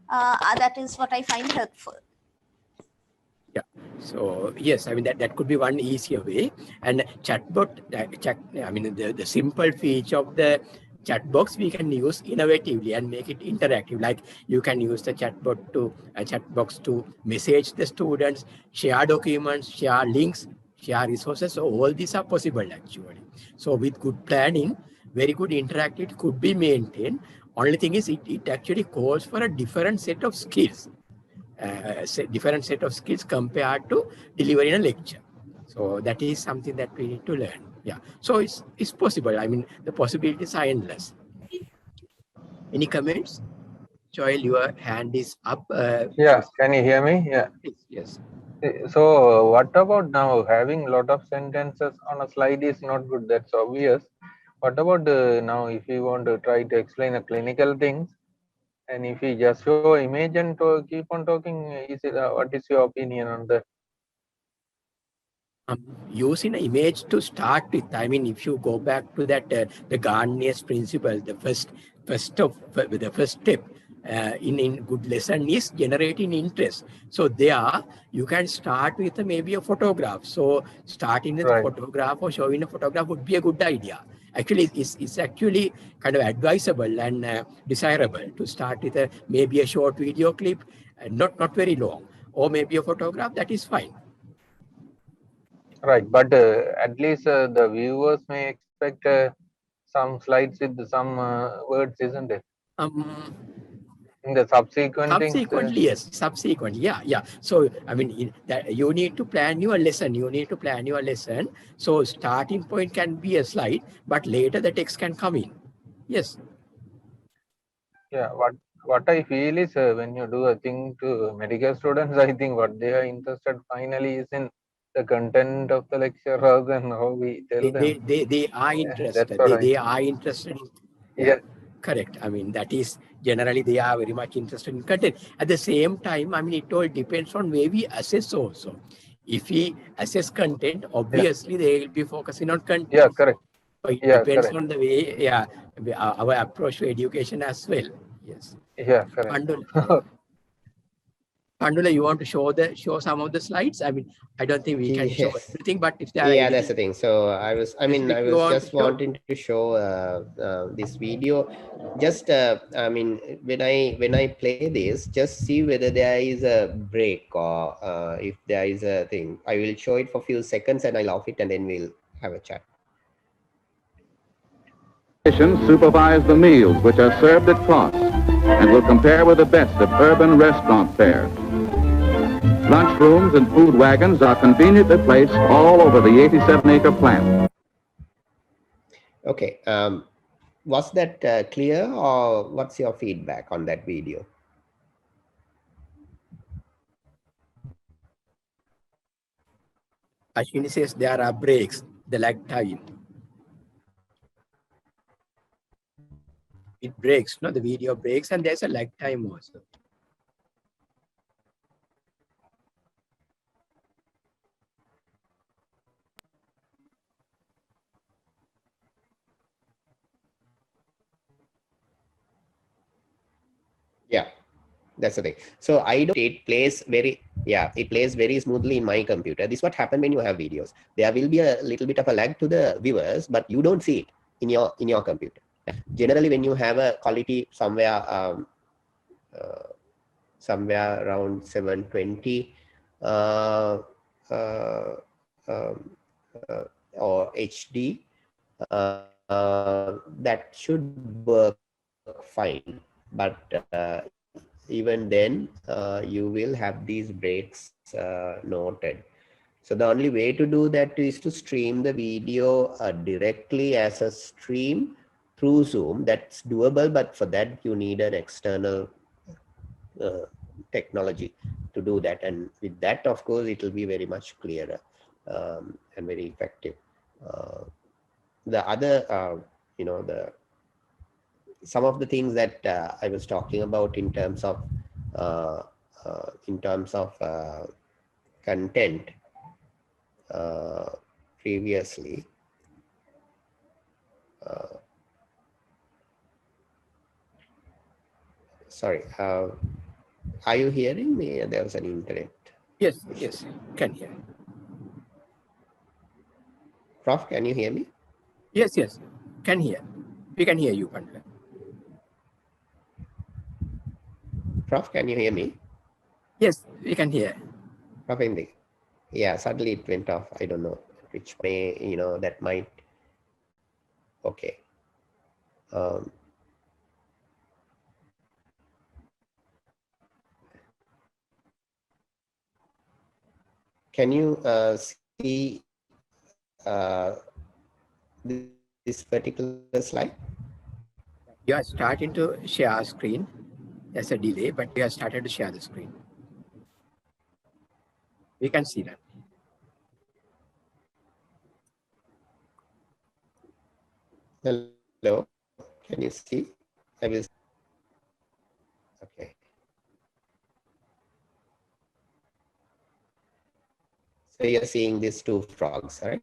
what I find helpful. Yeah. So yes, I mean that could be one easier way. And chatbot, I mean the simple feature of the chat box we can use innovatively and make it interactive. Like you can use the chat box to message the students, share documents, share links, share resources. So all these are possible actually. So with good planning, very good interactive could be maintained. Only thing is it actually calls for a different set of skills. Different set of skills compared to delivering a lecture. So that is something that we need to learn. Yeah. So it's possible. I mean, the possibilities are endless. Any comments? Joel, your hand is up. Yeah, can you hear me? Yeah. Yes. So what about now having a lot of sentences on a slide is not good. That's obvious. What about now if you want to try to explain a clinical things, and if you just show image and keep on talking, what is your opinion on that? Using an image to start with. I mean, if you go back to that the Garnier's principle, the first step in good lesson is generating interest. So there you can start with maybe a photograph. So starting with a photograph or showing a photograph would be a good idea. Actually, it's actually kind of advisable and desirable to start with maybe a short video clip, not very long, or maybe a photograph. That is fine. Right, but at least the viewers may expect some slides with some words, isn't it? In the subsequent things. Yes, subsequent, yeah. So I mean, that you need to plan your lesson. So starting point can be a slide, but later the text can come in. Yes. Yeah, what I feel is when you do a thing to medical students, I think what they are interested finally is in the content of the lecture rather than how we tell them. They are interested. They are interested in. Yeah. Correct. I mean, that is generally they are very much interested in content. At the same time, I mean, it all depends on where we assess also. If we assess content, obviously they will be focusing on content. Yeah, correct. So it depends on the way, our approach to education as well. Yes. Yeah, correct. Pandula, you want to show some of the slides? I mean, I don't think we can show everything, but if there are that's the thing. So I was just wanting to show this video. Just I mean, when I play this, just see whether there is a break or if there is a thing. I will show it for a few seconds and I'll off it and then we'll have a chat. Supervise the meals which are served at cost and will compare with the best of urban restaurant fare. Lunchrooms and food wagons are conveniently placed all over the 87-acre plant. Okay, was that clear, or what's your feedback on that video? Ashwini says there are breaks, the lag time. It breaks, no? The video breaks and there's a lag time also. Yeah, that's the thing. So it plays very smoothly in my computer. This is what happens when you have videos. There will be a little bit of a lag to the viewers, but you don't see it in your computer. Generally, when you have a quality somewhere around 720, or HD, that should work fine. But even then, you will have these breaks noted. So the only way to do that is to stream the video directly as a stream through Zoom. That's doable, but for that you need an external technology to do that. And with that, of course, it will be very much clearer and very effective. The other, some of the things that I was talking about in terms of content previously. Sorry, are you hearing me? There was an internet. Yes, yes, can hear. Prof, can you hear me? Yes, yes, can hear. We can hear you, Pandula. Prof, can you hear me? Yes, we can hear. Prof, Indika. Yeah, suddenly it went off. I don't know which may, that might. Okay. Can you see this particular slide? You are starting to share screen. There's a delay, but we have started to share the screen. We can see that. Hello, can you see? I will. Okay. So you're seeing these two frogs, right?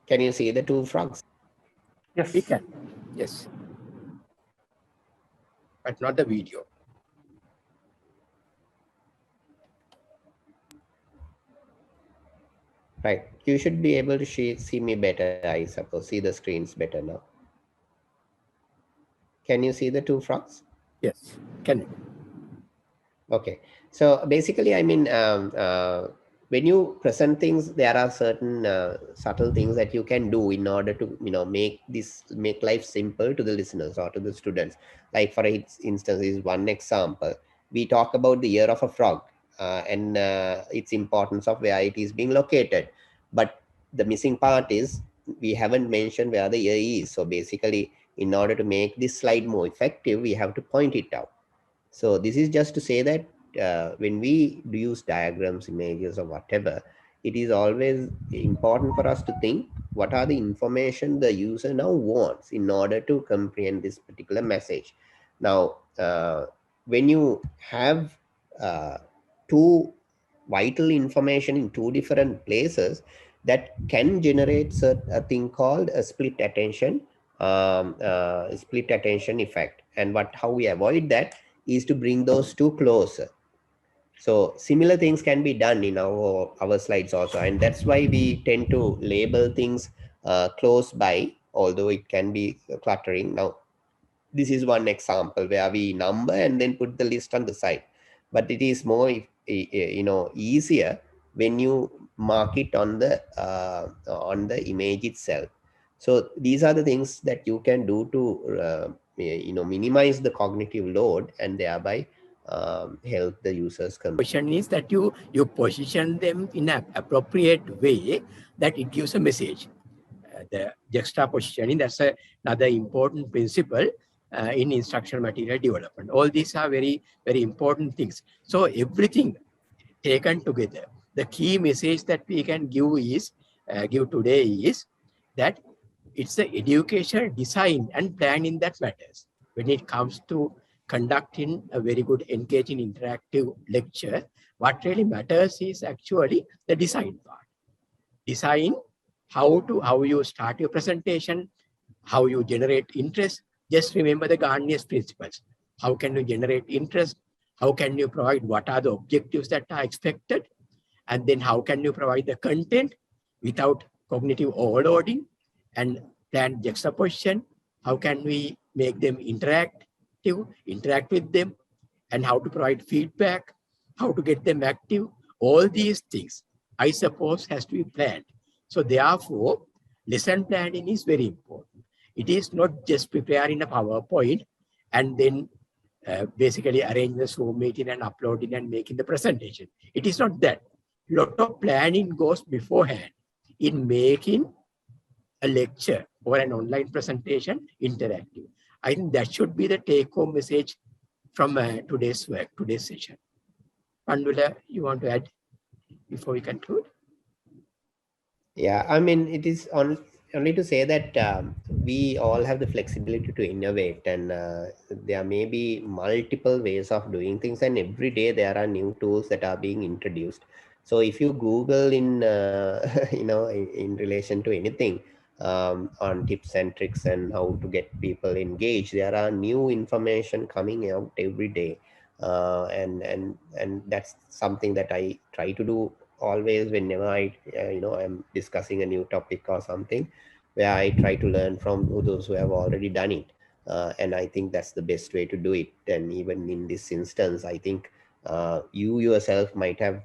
Can you see the two frogs? Yes. We can. Yes. But not the video. Right. You should be able to see me better, I suppose. See the screens better now. Can you see the two frogs? Yes. Can you? Okay. So basically, I mean, when you present things, there are certain subtle things that you can do in order to, make life simple to the listeners or to the students. Like for instance, is one example. We talk about the ear of a frog and its importance of where it is being located. But the missing part is we haven't mentioned where the ear is. So basically, in order to make this slide more effective, we have to point it out. So this is just to say that when we do use diagrams, images, or whatever, it is always important for us to think what are the information the user now wants in order to comprehend this particular message. Now, when you have two vital information in two different places, that can generate a thing called a split attention effect. And how we avoid that is to bring those two closer. So similar things can be done in our slides also, and that's why we tend to label things close by, although it can be cluttering. Now, this is one example where we number and then put the list on the side, but it is more easier when you mark it on the image itself. So these are the things that you can do to minimize the cognitive load and thereby help the users. Question is that you position them in an appropriate way that it gives a message. The juxtapositioning, that's another important principle in instructional material development. All these are very, very important things. So everything taken together, the key message that we can give today is that it's the educational design and planning that matters. When it comes to conducting a very good, engaging, interactive lecture, what really matters is actually the design part. Design how you start your presentation, how you generate interest. Just remember the Gardner's principles. How can you generate interest? How can you provide what are the objectives that are expected? And then how can you provide the content without cognitive overloading and plan juxtaposition? How can we make them interact? active, interact with them, and how to provide feedback, how to get them active. All these things, I suppose, has to be planned. So therefore, lesson planning is very important. It is not just preparing a PowerPoint and then basically arrange the Zoom meeting and uploading and making the presentation. It is not that. A lot of planning goes beforehand in making a lecture or an online presentation interactive. I think that should be the take-home message from today's work, today's session. Pandula, you want to add before we conclude? Yeah, I mean, it is only to say that we all have the flexibility to innovate, and there may be multiple ways of doing things, and every day there are new tools that are being introduced. So if you Google in in relation to anything on tips and tricks and how to get people engaged, there are new information coming out every day, and that's something that I try to do always whenever I'm discussing a new topic or something, where I try to learn from those who have already done it, and I think that's the best way to do it. And even in this instance, I think you yourself might have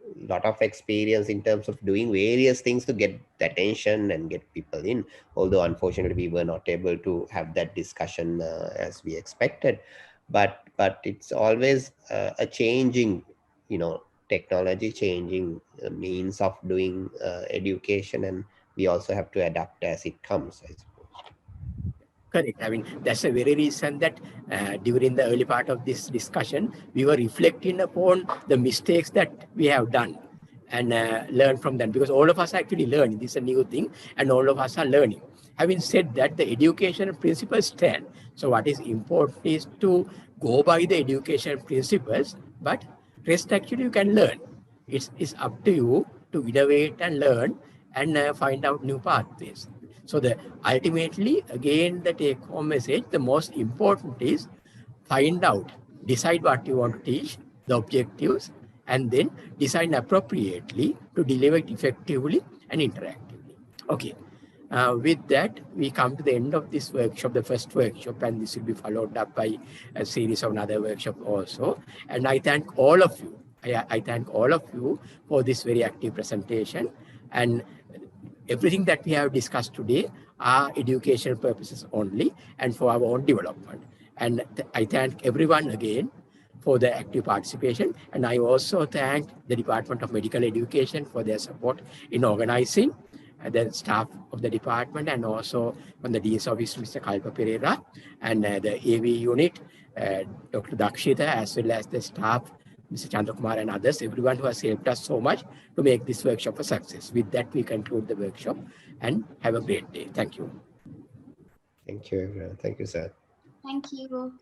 a lot of experience in terms of doing various things to get the attention and get people in, although unfortunately we were not able to have that discussion as we expected. But it's always a changing technology, changing means of doing education, and we also have to adapt as it comes, I suppose. Correct. I mean, that's the very reason that during the early part of this discussion, we were reflecting upon the mistakes that we have done and learn from them, because all of us are actually learning. This is a new thing and all of us are learning. Having said that, the education principles stand. So what is important is to go by the education principles, but rest actually you can learn. It's up to you to innovate and learn and find out new pathways. So ultimately, again, the take-home message, the most important is find out, decide what you want to teach, the objectives, and then design appropriately to deliver it effectively and interactively. Okay. With that, we come to the end of this workshop, the first workshop, and this will be followed up by a series of another workshop also. And I thank all of you. I thank all of you for this very active presentation. And everything that we have discussed today are educational purposes only and for our own development. And I thank everyone again for the active participation. And I also thank the Department of Medical Education for their support in organizing, the staff of the department, and also from the Dean's Office, Mr. Kalpa Pereira, and the AV unit, Dr. Dakshita, as well as the staff, Mr. Chandrakumar and others, everyone who has helped us so much to make this workshop a success. With that, we conclude the workshop and have a great day. Thank you. Thank you, everyone. Thank you, sir. Thank you.